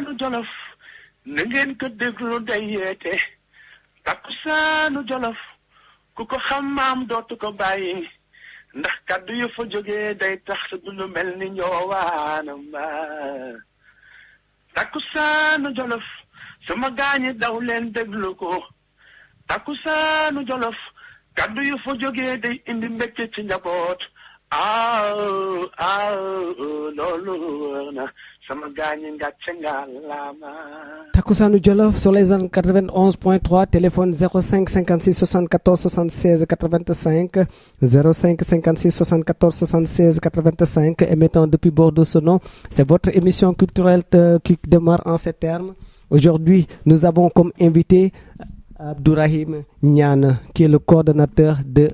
Takkusaanu Jolof na ngeen ko déglu day yeete takkusaanu Jolof ku ko xam maam dootu ko bàyyi ndax kaddu yu fa jógee day tax du lu mel ni ñoowaanam takkusaanu Jolof sama gaañi daw leen déglu ko takkusaanu Jolof kaddu yu fa jógee day indi mbégte ci njaboot loolu wër na sama gaañi ngàcce ngalaama. Takkusaanu Jolof sur les ondes 91.3, téléphone 05 56 74 76 85 05 56 74 76 85 émettant depuis Bordeaux-Sono. C'est votre émission culturelle qui démarre en ces termes. Aujourd'hui, nous avons comme invité Abdourahim Niane, qui est le coordonnateur de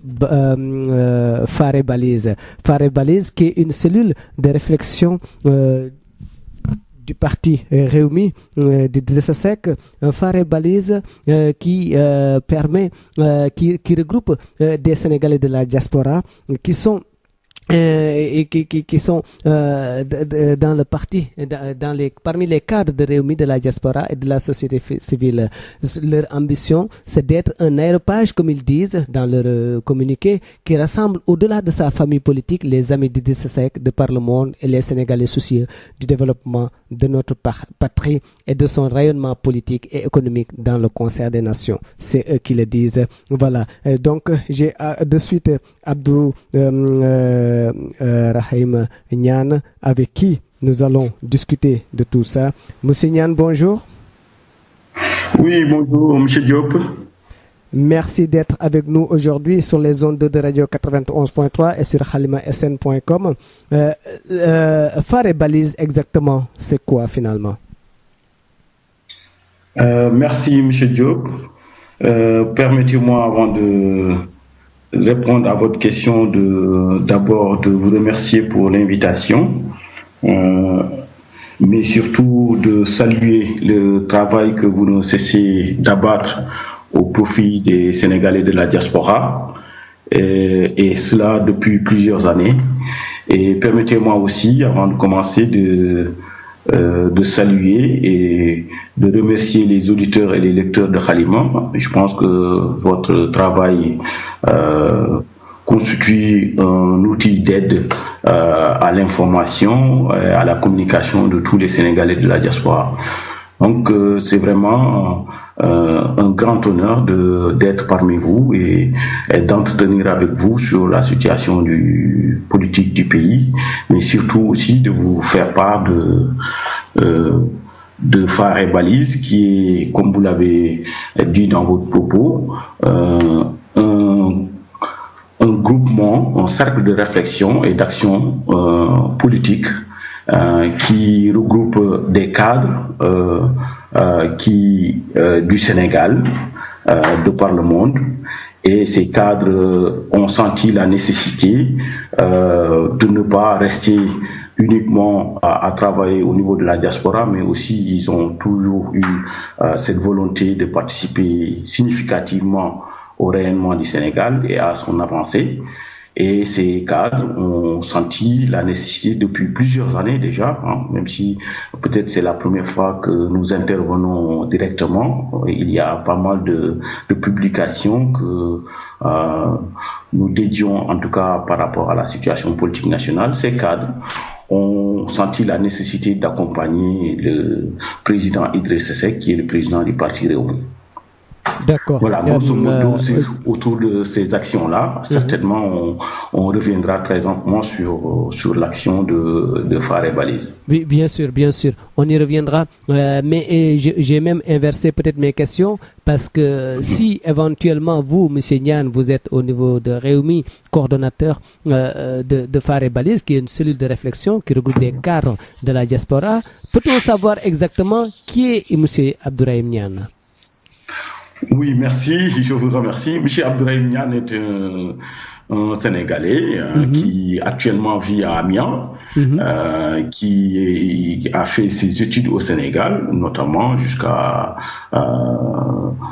Fare Balise. Fare Balise, qui est une cellule de réflexion du parti Rewmi d'Idrissa Seck. Fare Balise qui permet, qui regroupe des Sénégalais de la diaspora qui sont qui sont dans le parti, parmi les cadres de Rewmi de la diaspora et de la société civile. Leur ambition, c'est d'être un aéropage, comme ils disent dans leur communiqué, qui rassemble au-delà de sa famille politique les amis d'Idrissa Seck de par le monde et les Sénégalais soucieux du développement de notre patrie et de son rayonnement politique et économique dans le concert des nations. C'est eux qui le disent. Voilà. Donc, j'ai de suite Abdou Rahim Niane, avec qui nous allons discuter de tout ça. Monsieur Niane, bonjour. Oui, bonjour, Monsieur Diop. Merci d'être avec nous aujourd'hui sur les ondes de Radio 91.3 et sur halimasn.com. Fare Balise, exactement, c'est quoi finalement? Merci, Monsieur Diop. Permettez-moi, avant de répondre à votre question, d'abord de vous remercier pour l'invitation, mais surtout de saluer le travail que vous ne cessez d'abattre au profit des Sénégalais de la diaspora, et cela depuis plusieurs années. Et permettez-moi aussi, avant de commencer, de saluer et de remercier les auditeurs et les lecteurs de Halima. Je pense que votre travail constitue un outil d'aide à l'information, à la communication de tous les Sénégalais de la diaspora. Donc c'est vraiment un grand honneur d'être parmi vous et d'entretenir avec vous sur la situation politique du pays, mais surtout aussi de vous faire part de Fare Balise, qui est, comme vous l'avez dit dans votre propos, un groupement, un cercle de réflexion et d'action politique qui regroupe des cadres du Sénégal, de par le monde, et ces cadres ont senti la nécessité de ne pas rester uniquement à travailler au niveau de la diaspora, mais aussi ils ont toujours eu cette volonté de participer significativement au rayonnement du Sénégal et à son avancée. Et ces cadres ont senti la nécessité depuis plusieurs années déjà, même si peut-être c'est la première fois que nous intervenons directement. Il y a pas mal de publications que nous dédions, en tout cas par rapport à la situation politique nationale. Ces cadres ont senti la nécessité d'accompagner le président Idrissa Seck, qui est le président du parti Rewmi. D'accord. Voilà, grosso modo, c'est autour de ces actions-là. Certainement, on reviendra très amplement sur l'action de Fare Balise. Oui, bien sûr, on y reviendra. Mais j'ai même inversé peut-être mes questions, parce que si éventuellement vous, Monsieur Niane, vous êtes au niveau de Rewmi, coordonnateur de Fare Balise, qui est une cellule de réflexion qui regroupe des cadres de la diaspora, peut-on savoir exactement qui est Monsieur Abdourahim Niane? Oui, merci, je vous remercie. Monsieur Abdourahim Niane est un Sénégalais qui actuellement vit à Amiens, qui a fait ses études au Sénégal, notamment jusqu'à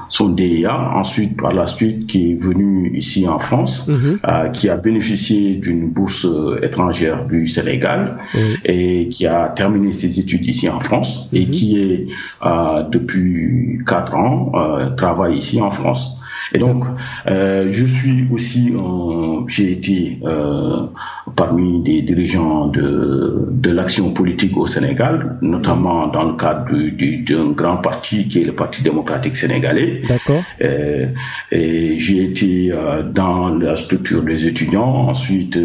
son DEA, ensuite par la suite qui est venu ici en France, qui a bénéficié d'une bourse étrangère du Sénégal et qui a terminé ses études ici en France et qui est depuis 4 ans travaille ici en France. Et donc, je suis aussi, j'ai été parmi des dirigeants de l'action politique au Sénégal, notamment dans le cadre d'un grand parti qui est le Parti démocratique sénégalais. D'accord. Et j'ai été dans la structure des étudiants. Ensuite,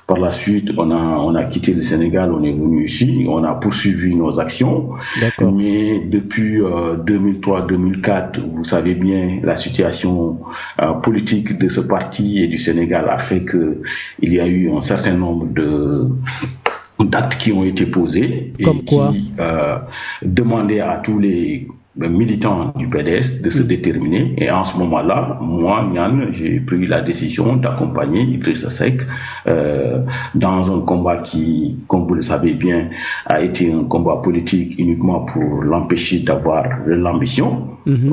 par la suite, on a quitté le Sénégal, on est venu ici, on a poursuivi nos actions. D'accord. Mais depuis 2003-2004, vous savez bien, la situation politique de ce parti et du Sénégal a fait que il y a eu un certain nombre d'actes qui ont été posés et qui demandaient à tous les militants du PDS de se déterminer. Et en ce moment-là, moi, Nian, j'ai pris la décision d'accompagner Idrissa Seck dans un combat qui, comme vous le savez bien, a été un combat politique uniquement pour l'empêcher d'avoir l'ambition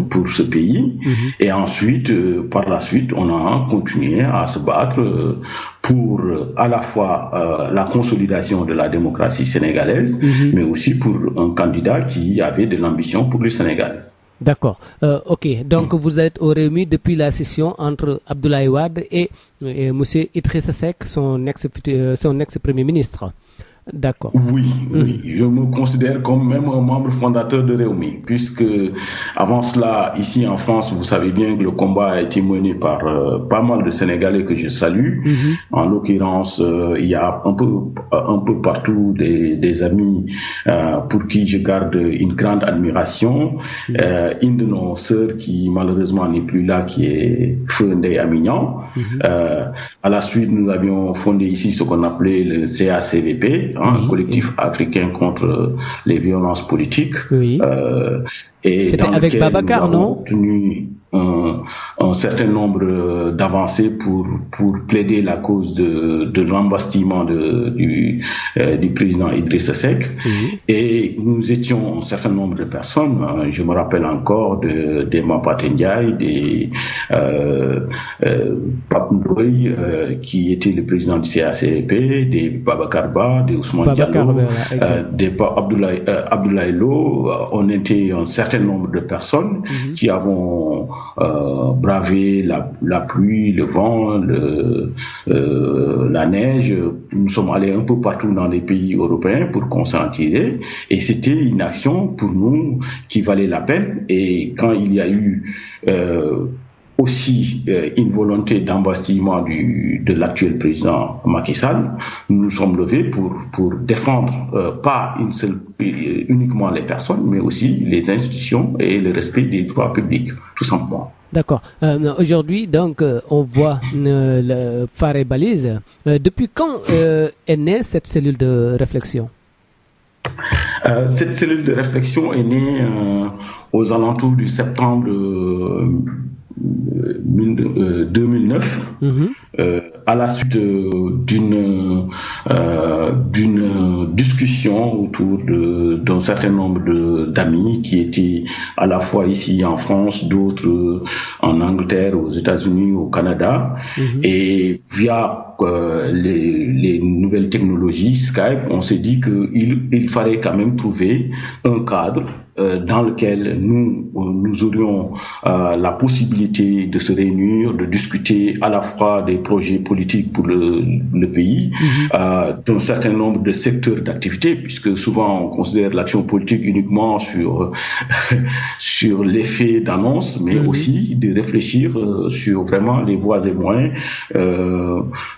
pour ce pays. Et ensuite, par la suite, on a continué à se battre pour à la fois la consolidation de la démocratie sénégalaise, mais aussi pour un candidat qui avait de l'ambition pour le Sénégal. D'accord. Ok. Donc, vous êtes au Rewmi depuis la session entre Abdoulaye Wade et M. Idrissa Seck, son ex-premier ministre. D'accord. Oui, je me considère comme même un membre fondateur de Rewmi, puisque avant cela, ici en France, vous savez bien que le combat a été mené par pas mal de Sénégalais que je salue. En l'occurrence, il y a un peu partout des amis pour qui je garde une grande admiration. Une de nos sœurs qui malheureusement n'est plus là, qui est Feu Ndeye Amignan. À la suite, nous avions fondé ici ce qu'on appelait le CACVP, un collectif africain contre les violences politiques. Et c'était avec Babacar, non? Obtenu un certain nombre d'avancées pour plaider la cause de l'embastillement du président Idrissa Seck. Et nous étions un certain nombre de personnes. Je me rappelle encore de Mapate Ndiaye, des Pape Ndoye, qui était le président du CACP, des Babacar Ba, des Ousmane Diallo, des Abdoulaye Lo. On était un certain nombre de personnes qui avons bravé la pluie, le vent, la neige. Nous sommes allés un peu partout dans les pays européens pour conscientiser, et c'était une action pour nous qui valait la peine. Et quand il y a eu aussi une volonté d'embastillement de l'actuel président Macky Sall, nous nous sommes levés pour défendre pas uniquement les personnes, mais aussi les institutions et le respect des droits publics, tout simplement. D'accord. Aujourd'hui, donc, on voit le phare et balise. Depuis quand est née cette cellule de réflexion? Cette cellule de réflexion est née aux alentours du septembre 2009, à la suite d'une discussion autour d'un certain nombre d'amis qui étaient à la fois ici en France, d'autres en Angleterre, aux États-Unis, au Canada, et via les nouvelles technologies, Skype, on s'est dit qu'il fallait quand même trouver un cadre dans lequel nous aurions la possibilité de se réunir, de discuter à la fois des projets politiques pour le pays, d'un certain nombre de secteurs d'activité, puisque souvent on considère l'action politique uniquement sur l'effet d'annonce, mais aussi de réfléchir sur vraiment les voies et moyens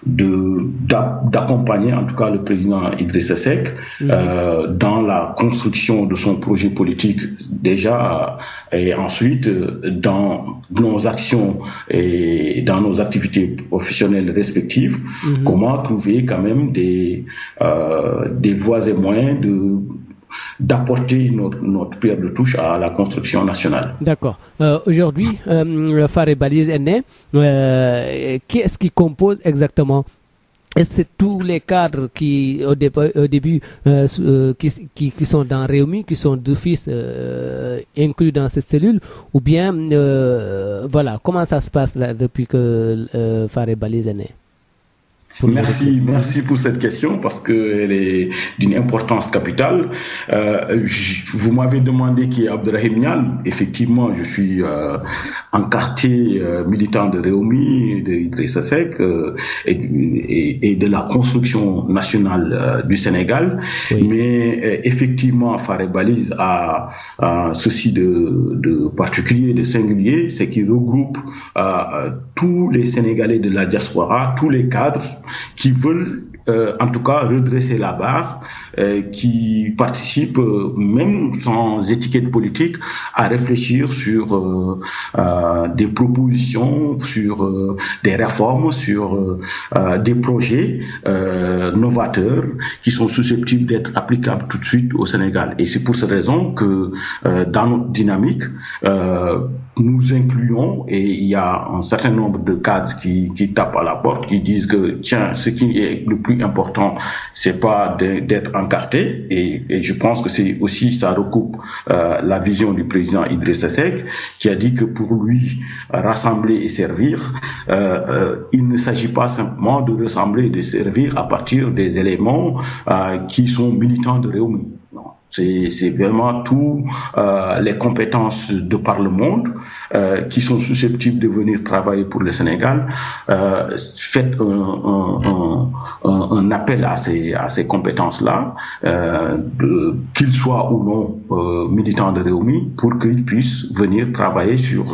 d'accompagner en tout cas le président Idrissa Seck dans la construction de son projet politique déjà, et ensuite dans nos actions et dans nos activités professionnelles respectives, comment trouver quand même des voies et moyens d'apporter notre pierre de touche à la construction nationale. D'accord. Aujourd'hui, Faré Baliz est né. Qui est-ce qui compose exactement? Est-ce que c'est tous les cadres qui, au début, qui sont dans Réumi, qui sont d'office inclus dans cette cellule, ou bien, voilà, comment ça se passe là, depuis que Faré Baliz est né? Merci pour cette question parce qu'elle est d'une importance capitale. Vous m'avez demandé qui est Abderrahim Niane. Effectivement, je suis encarté militant de Réumi, de Idrissa Seck et de la construction nationale du Sénégal. Oui. Mais effectivement, Faré Baliz a ceci de particulier, de singulier, c'est qu'il regroupe tous les Sénégalais de la diaspora, tous les cadres qui veulent en tout cas redresser la barre, qui participent même sans étiquette politique à réfléchir sur des propositions, sur des réformes, sur des projets novateurs qui sont susceptibles d'être applicables tout de suite au Sénégal. Et c'est pour cette raison que dans notre dynamique, nous incluons, et il y a un certain nombre de cadres qui tapent à la porte, qui disent que tiens, ce qui est le plus important, c'est pas d'être encarté, et je pense que c'est aussi, ça recoupe la vision du président Idrissa Seck, qui a dit que pour lui, rassembler et servir, il ne s'agit pas simplement de rassembler et de servir à partir des éléments qui sont militants de Réumi. C'est vraiment tous les compétences de par le monde qui sont susceptibles de venir travailler pour le Sénégal. Faites un appel à ces compétences-là, qu'ils soient ou non militants de Réumi, pour qu'ils puissent venir travailler sur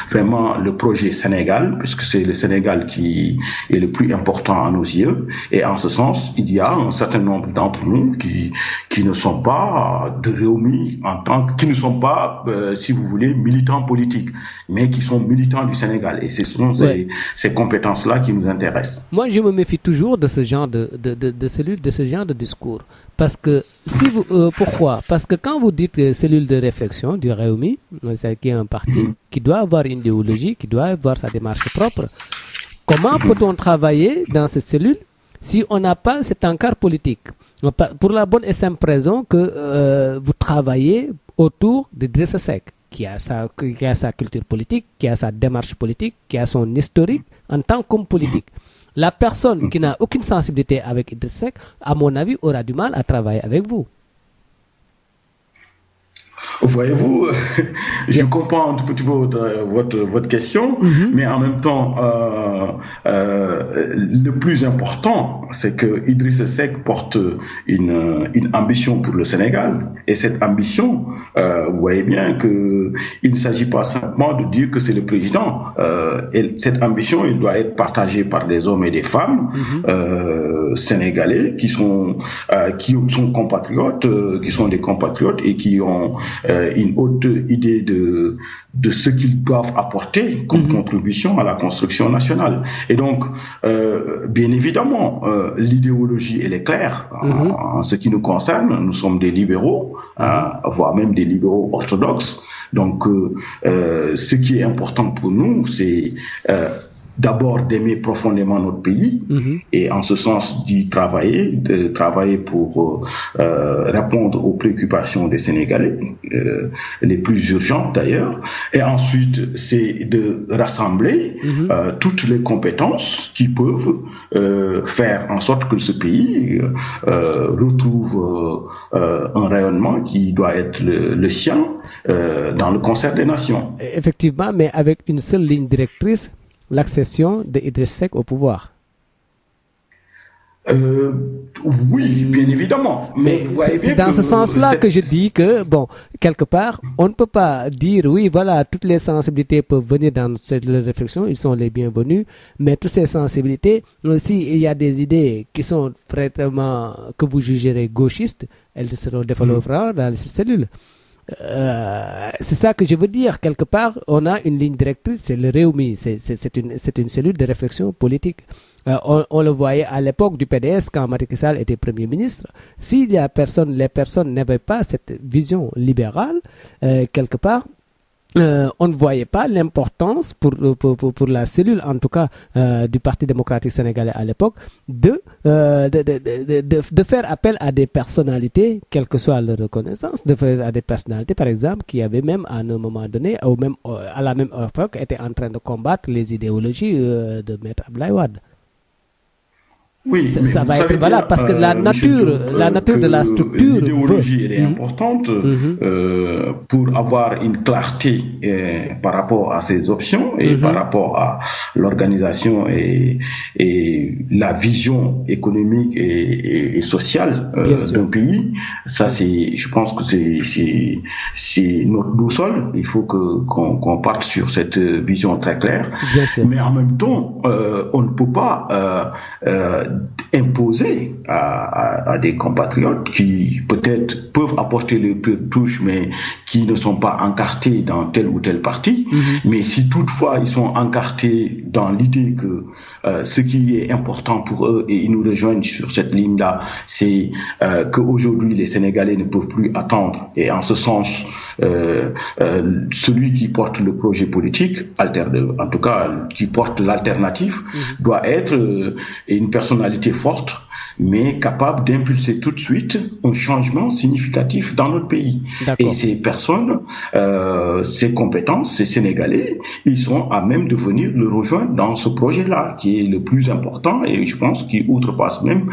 vraiment le projet Sénégal, puisque c'est le Sénégal qui est le plus important à nos yeux. Et en ce sens, il y a un certain nombre d'entre nous qui ne sont pas de Réumi qui ne sont pas, si vous voulez, militants politiques, mais qui sont militants du Sénégal. Et ce sont ces compétences-là qui nous intéressent. Moi, je me méfie toujours de ce genre de cellule, de ce genre de discours. Parce que, pourquoi? Parce que quand vous dites cellule de réflexion du Réumi, c'est qui est un parti qui doit avoir une idéologie, qui doit avoir sa démarche propre, comment peut-on travailler dans cette cellule si on n'a pas cet encart politique? Pour la bonne et simple raison que vous travaillez autour de Idrissa Seck, qui a sa culture politique, qui a sa démarche politique, qui a son historique en tant qu'homme politique. La personne qui n'a aucune sensibilité avec Idrissa Seck, à mon avis, aura du mal à travailler avec vous. Voyez-vous, je comprends un tout petit peu votre question, mais en même temps, le plus important, c'est que Idrissa Seck porte une ambition pour le Sénégal. Et cette ambition, vous voyez bien que il ne s'agit pas simplement de dire que c'est le président. Et cette ambition, elle doit être partagée par des hommes et des femmes sénégalais qui sont compatriotes, qui sont des compatriotes et qui ont une haute idée de ce qu'ils doivent apporter comme contribution à la construction nationale. Et donc, bien évidemment, l'idéologie, elle est claire. En ce qui nous concerne, nous sommes des libéraux, voire même des libéraux orthodoxes. Donc, ce qui est important pour nous, c'est d'abord d'aimer profondément notre pays et en ce sens de travailler pour répondre aux préoccupations des Sénégalais, les plus urgentes d'ailleurs, et ensuite c'est de rassembler toutes les compétences qui peuvent faire en sorte que ce pays retrouve un rayonnement qui doit être le sien dans le concert des nations. Effectivement, mais avec une seule ligne directrice, l'accession d'Idriss Seck au pouvoir. Oui, bien évidemment. Mais c'est dans ce sens-là que je dis que, bon, quelque part, on ne peut pas dire, oui, voilà, toutes les sensibilités peuvent venir dans cette réflexion, ils sont les bienvenus, mais toutes ces sensibilités, s'il y a des idées qui sont vraiment, que vous jugerez gauchistes, elles seront développées dans ces cellules. C'est ça que je veux dire. Quelque part, on a une ligne directrice, c'est le Réumi, c'est une cellule de réflexion politique. On le voyait à l'époque du PDS quand Macky Sall était Premier ministre. Si les personnes n'avaient pas cette vision libérale, quelque part, on ne voyait pas l'importance pour la cellule, en tout cas du Parti démocratique sénégalais à l'époque, de faire appel à des personnalités, quelle que soit leur reconnaissance, de faire à des personnalités, par exemple, qui avaient même à un moment donné, ou même à la même époque, étaient en train de combattre les idéologies de Maître Abdoulaye Wade. Oui, ça va être valable parce que la nature de la structure. L'idéologie elle est importante pour avoir une clarté par rapport à ces options et par rapport à l'organisation et la vision économique et sociale d'un pays. Ça, je pense que c'est notre boussole. Il faut qu'on parte sur cette vision très claire. Mais en même temps, on ne peut pas imposer à des compatriotes qui peut-être peuvent apporter le peu de touche mais qui ne sont pas encartés dans tel ou tel parti. Mais si toutefois ils sont encartés dans l'idée que ce qui est important pour eux, et ils nous rejoignent sur cette ligne-là, c'est qu'aujourd'hui les Sénégalais ne peuvent plus attendre, et en ce sens celui qui porte le projet politique, en tout cas qui porte l'alternative, doit être une personnalité forte, mais capable d'impulser tout de suite un changement significatif dans notre pays. Et ces personnes, ces compétences, ces Sénégalais, ils sont à même de venir le rejoindre dans ce projet-là, qui est le plus important et je pense qui outrepasse même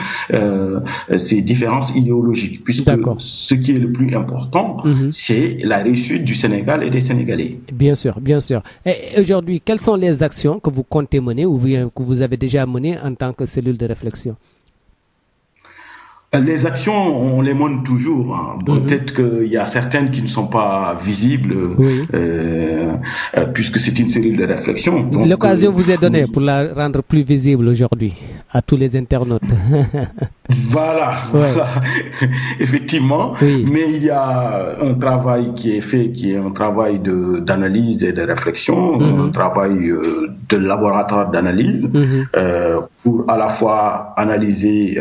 ces différences idéologiques, puisque ce qui est le plus important, c'est la réussite du Sénégal et des Sénégalais. Bien sûr, bien sûr. Et aujourd'hui, quelles sont les actions que vous comptez mener ou bien que vous avez déjà menées en tant que cellule de réflexion? Les actions, on les montre toujours. Peut-être qu'il y a certaines qui ne sont pas visibles, puisque c'est une série de réflexions. L'occasion vous est donnée pour la rendre plus visible aujourd'hui à tous les internautes. Voilà. Effectivement. Mais il y a un travail qui est fait, qui est un travail d'analyse et de réflexion, un travail de laboratoire d'analyse, pour à la fois analyser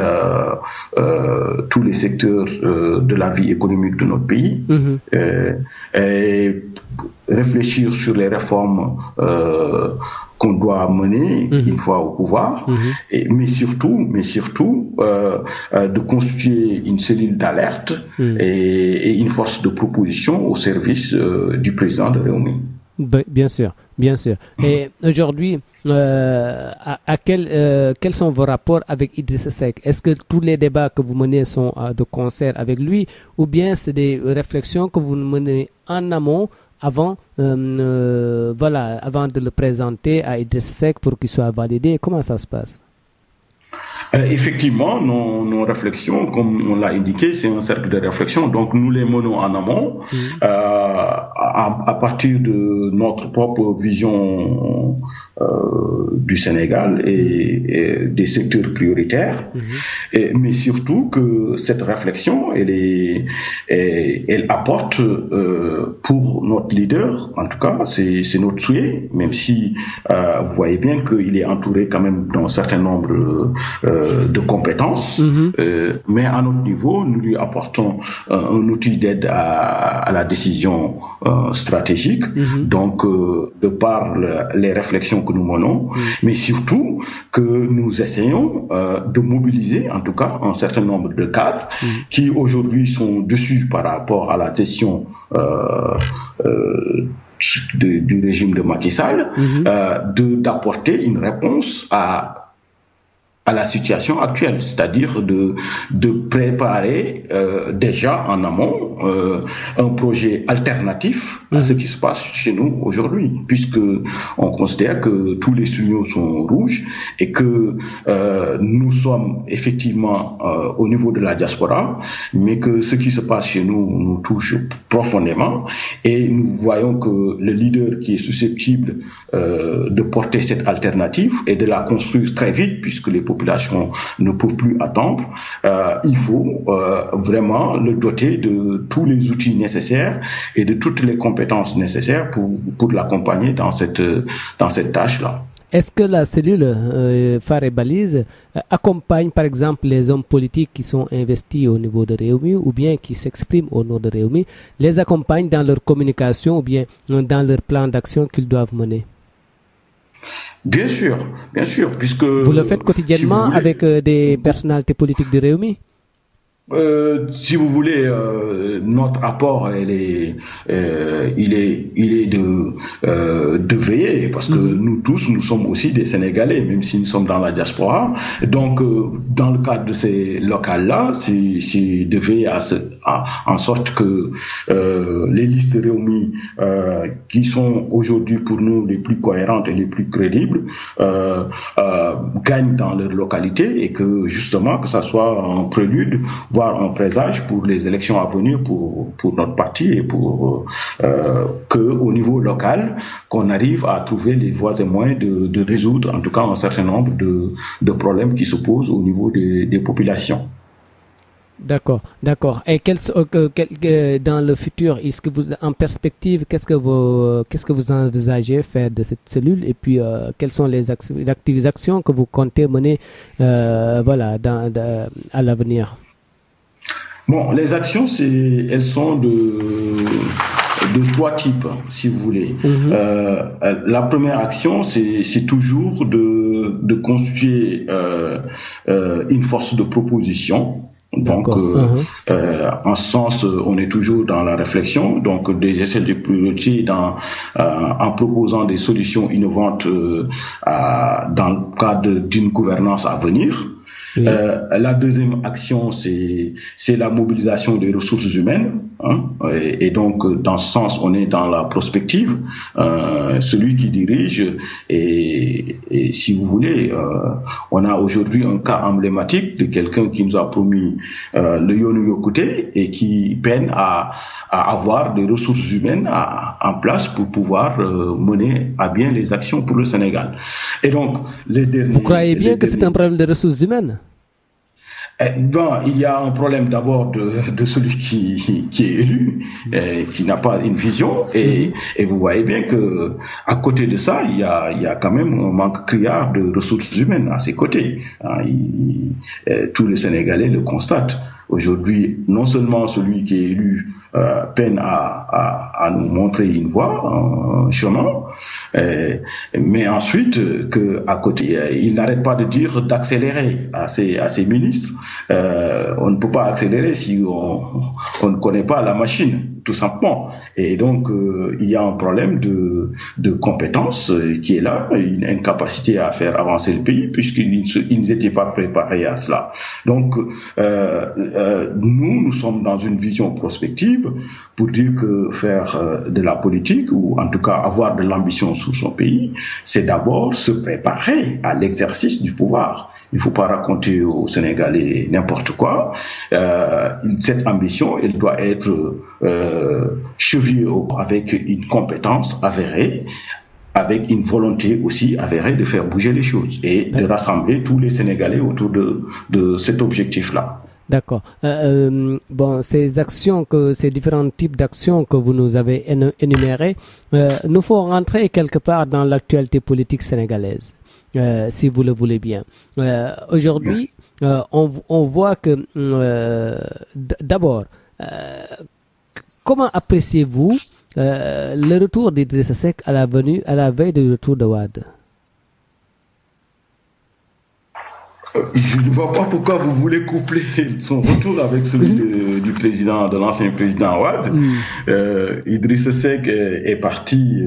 tous les secteurs de la vie économique de notre pays, et réfléchir sur les réformes qu'on doit mener une fois au pouvoir, mais surtout de constituer une cellule d'alerte et une force de proposition au service du président de Réumi. Bien sûr. Et aujourd'hui, quels sont vos rapports avec Idrissa Seck? Est-ce que tous les débats que vous menez sont de concert avec lui, ou bien c'est des réflexions que vous menez en amont avant de le présenter à Idrissa Seck pour qu'il soit validé? Comment ça se passe? Effectivement, nos réflexions, comme on l'a indiqué, c'est un cercle de réflexion. Donc, nous les menons en amont, à partir de notre propre vision du Sénégal et des secteurs prioritaires. Mais surtout que cette réflexion, elle apporte pour notre leader, en tout cas, c'est notre souhait, même si vous voyez bien qu'il est entouré quand même d'un certain nombre de compétences, mais à notre niveau, nous lui apportons un outil d'aide à la décision stratégique, donc de par les réflexions que nous menons, mais surtout que nous essayons de mobiliser en tout cas un certain nombre de cadres qui aujourd'hui sont dessus par rapport à la gestion du régime de Macky Sall, d'apporter une réponse à la situation actuelle, c'est-à-dire de préparer déjà en amont un projet alternatif à ce qui se passe chez nous aujourd'hui, puisque on considère que tous les signaux sont rouges et que nous sommes effectivement au niveau de la diaspora, mais que ce qui se passe chez nous touche profondément, et nous voyons que le leader qui est susceptible de porter cette alternative et de la construire très vite, puisque les populations ne peuvent plus attendre, il faut vraiment le doter de tous les outils nécessaires et de toutes les compétences nécessaires pour l'accompagner dans cette tâche-là. Est-ce que la cellule phare et balise accompagne par exemple les hommes politiques qui sont investis au niveau de Rewmi ou bien qui s'expriment au nom de Rewmi, les accompagne dans leur communication ou bien dans leur plan d'action qu'ils doivent mener? Bien sûr, puisque... Vous le faites quotidiennement si avec des personnalités politiques de Rewmi? Si vous voulez, notre apport, il est de veiller, parce que nous tous, nous sommes aussi des Sénégalais, même si nous sommes dans la diaspora. Donc, dans le cadre de ces locales-là, c'est de veiller en sorte que les listes Rewmi, qui sont aujourd'hui pour nous les plus cohérentes et les plus crédibles, gagnent dans leur localité et que justement, que ça soit un prélude, voire un présage pour les élections à venir pour notre parti et pour que au niveau local qu'on arrive à trouver les voies et moyens de résoudre en tout cas un certain nombre de problèmes qui se posent au niveau des populations. D'accord. Et dans le futur, est-ce que vous, en perspective, qu'est-ce que vous envisagez faire de cette cellule et puis quelles sont les actions que vous comptez mener, à l'avenir? Bon, les actions, elles sont de trois types, si vous voulez. La première action, c'est toujours de constituer une force de proposition. Donc, en ce sens, on est toujours dans la réflexion, donc des essais de priorité en proposant des solutions innovantes dans le cadre d'une gouvernance à venir. Oui. La deuxième action, c'est la mobilisation des ressources humaines, et donc dans ce sens, on est dans la prospective. Celui qui dirige, et si vous voulez, on a aujourd'hui un cas emblématique de quelqu'un qui nous a promis le Yoonu Yokkute et qui peine à avoir des ressources humaines en place pour pouvoir mener à bien les actions pour le Sénégal. Et donc, vous croyez bien que c'est un problème de ressources humaines? Il y a un problème d'abord de celui qui est élu, qui n'a pas une vision, et vous voyez bien que à côté de ça, il y a quand même un manque criard de ressources humaines à ses côtés. Tous les Sénégalais le constatent. Aujourd'hui, non seulement celui qui est élu peine à nous montrer une voie, un chemin, mais ensuite que à côté, il n'arrête pas de dire d'accélérer à ses ministres. On ne peut pas accélérer si on ne connaît pas la machine, tout simplement. Et donc il y a un problème de compétence qui est là, une incapacité à faire avancer le pays puisqu'ils n'étaient pas préparés à cela. Donc nous sommes dans une vision prospective pour dire que faire de la politique, ou en tout cas avoir de l'ambition sur son pays, c'est d'abord se préparer à l'exercice du pouvoir. Il ne faut pas raconter aux Sénégalais n'importe quoi. Cette ambition, elle doit être chevillée avec une compétence avérée, avec une volonté aussi avérée de faire bouger les choses et de rassembler tous les Sénégalais autour de cet objectif-là. D'accord. Ces différents types d'actions que vous nous avez énumérées, nous faut rentrer quelque part dans l'actualité politique sénégalaise, si vous le voulez bien. Aujourd'hui, on voit que, d'abord, comment appréciez-vous le retour d'Idrissa Seck à la veille du retour de Wade? Je ne vois pas pourquoi vous voulez coupler son retour avec celui de l'ancien président Wade. Idrissa Seck est parti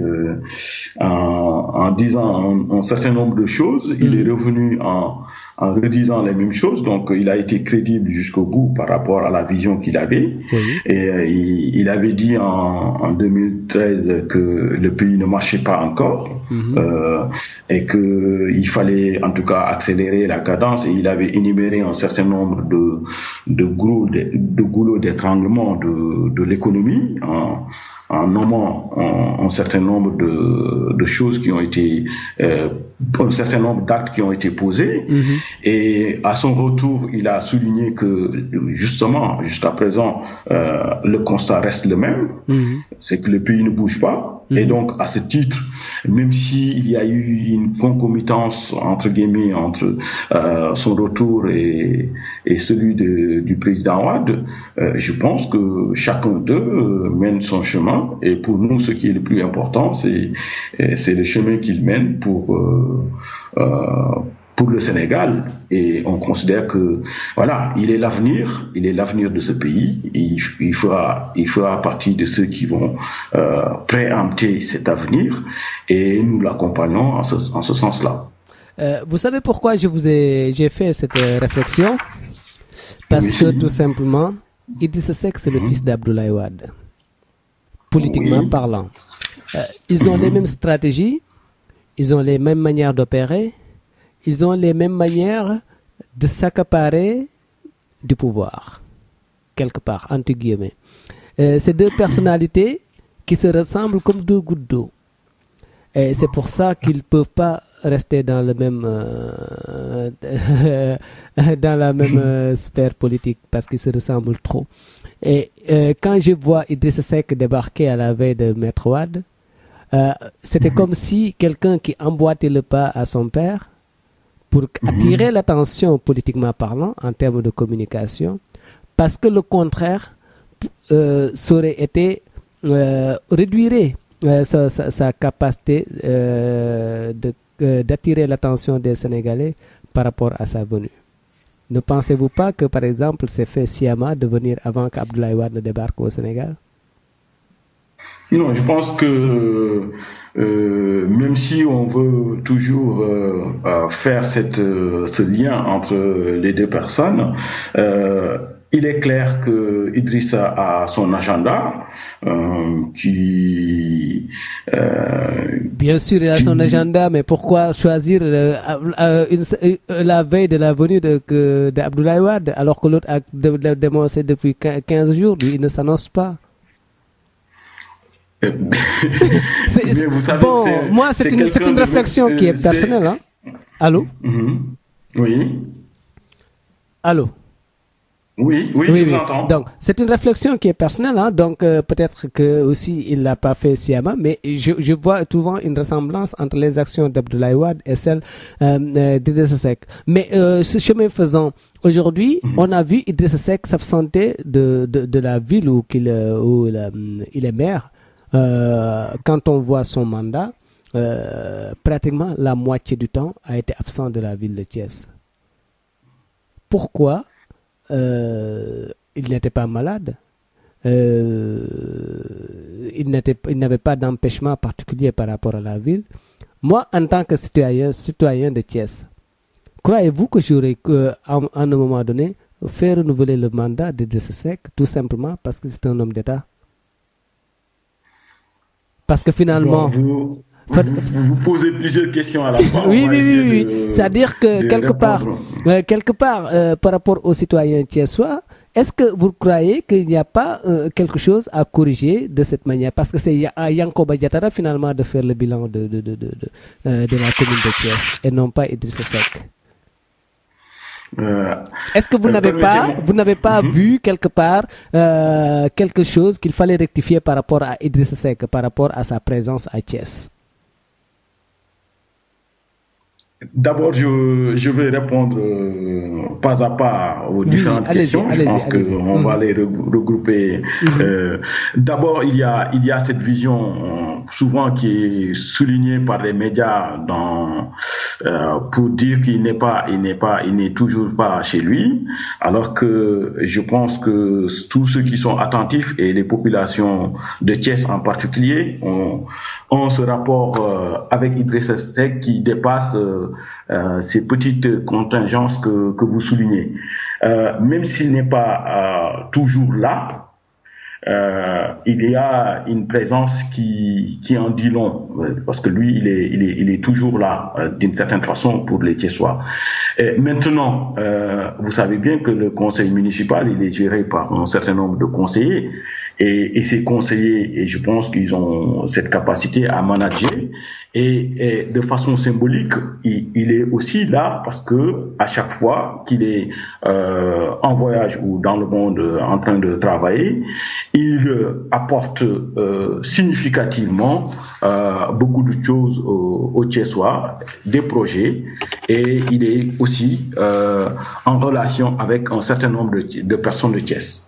en disant un certain nombre de choses. Il est revenu en redisant les mêmes choses, donc il a été crédible jusqu'au bout par rapport à la vision qu'il avait. Et il avait dit en 2013 que le pays ne marchait pas encore, et que il fallait en tout cas accélérer la cadence, et il avait énuméré un certain nombre de goulots d'étranglement de l'économie en nommant un certain nombre de choses qui ont été un certain nombre d'actes qui ont été posés. Et à son retour, il a souligné que justement jusqu'à présent le constat reste le même, c'est que le pays ne bouge pas, Et donc, à ce titre, même s'il y a eu une concomitance, entre guillemets, entre son retour et celui du président Wade, je pense que chacun d'eux mène son chemin. Et pour nous, ce qui est le plus important, c'est le chemin qu'il mène pour le Sénégal, et on considère que voilà, il est l'avenir de ce pays, et il fera partie de ceux qui vont préempter cet avenir, et nous l'accompagnons en ce sens-là. Vous savez pourquoi j'ai fait cette réflexion? Parce que tout simplement, Idrissa Seck, c'est le fils d'Abdoulaye Wade, politiquement parlant. Ils ont les mêmes stratégies, ils ont les mêmes manières d'opérer, ils ont les mêmes manières de s'accaparer du pouvoir, quelque part, entre guillemets. C'est deux personnalités qui se ressemblent comme deux gouttes d'eau. Et c'est pour ça qu'ils ne peuvent pas rester dans le même, dans la même sphère politique, parce qu'ils se ressemblent trop. Et quand je vois Idrissa Seck débarquer à la veille de Maître Wade, c'était comme si quelqu'un qui emboîtait le pas à son père pour attirer l'attention politiquement parlant en termes de communication, parce que le contraire serait été réduirait sa capacité d'attirer l'attention des Sénégalais par rapport à sa venue. Ne pensez-vous pas que, par exemple, c'est fait sciemment de venir avant qu'Abdoulaye Wade ne débarque au Sénégal? Non, je pense que même si on veut toujours faire ce lien entre les deux personnes, il est clair que Idrissa a son agenda qui... Bien sûr, il a son agenda, mais pourquoi choisir la veille de la venue d'Abdoulaye Wade, alors que l'autre a dénoncé depuis 15 jours, lui, il ne s'annonce pas? Mais vous savez, bon, moi, c'est une réflexion qui est personnelle. Hein? Allô? Oui. Allô? Oui, je vous entends. Donc, c'est une réflexion qui est personnelle. Hein? Donc, peut-être que aussi il l'a pas fait sciemment, mais je vois souvent une ressemblance entre les actions d'Abdoulaye Wade et celles d'Idrissa Seck. Mais ce chemin faisant, aujourd'hui, on a vu Idrissa Seck s'absenter de la ville où il est maire. Quand on voit son mandat, pratiquement la moitié du temps a été absent de la ville de Thiès. Pourquoi? Il n'était pas malade. Il n'avait pas d'empêchement particulier par rapport à la ville. Moi, en tant que citoyen de Thiès, croyez-vous que j'aurais, à un moment donné, fait renouveler le mandat d'Idrissa Seck, tout simplement parce que c'est un homme d'État? Parce que finalement... Bon, vous posez plusieurs questions à la fois. Oui. C'est-à-dire que quelque part, par rapport aux citoyens thiessois, est-ce que vous croyez qu'il n'y a pas quelque chose à corriger de cette manière? Parce que c'est à Yankoba Diattara finalement de faire le bilan de la commune de Thiès et non pas Idrissa Seck. Est-ce que vous n'avez pas vu quelque part quelque chose qu'il fallait rectifier par rapport à Idrissa Seck, par rapport à sa présence à Thiès? D'abord, je vais répondre pas à pas aux différentes questions. Je pense qu'on va les regrouper. D'abord, il y a cette vision souvent qui est soulignée par les médias pour dire qu'il n'est toujours pas chez lui, alors que je pense que tous ceux qui sont attentifs et les populations de Thiès en particulier ont ce rapport avec Idrissa Seck qui dépasse ces petites contingences que vous soulignez. Même s'il n'est pas toujours là, il y a une présence qui en dit long, parce que lui, il est toujours là, d'une certaine façon, pour les Thiessois. Maintenant, vous savez bien que le conseil municipal, il est géré par un certain nombre de conseillers. et ses conseillers, et je pense qu'ils ont cette capacité à manager. Et de façon symbolique, il est aussi là parce que à chaque fois qu'il est en voyage ou dans le monde en train de travailler, il apporte significativement beaucoup de choses aux Thiessois, des projets, et il est aussi en relation avec un certain nombre de personnes de Thiès.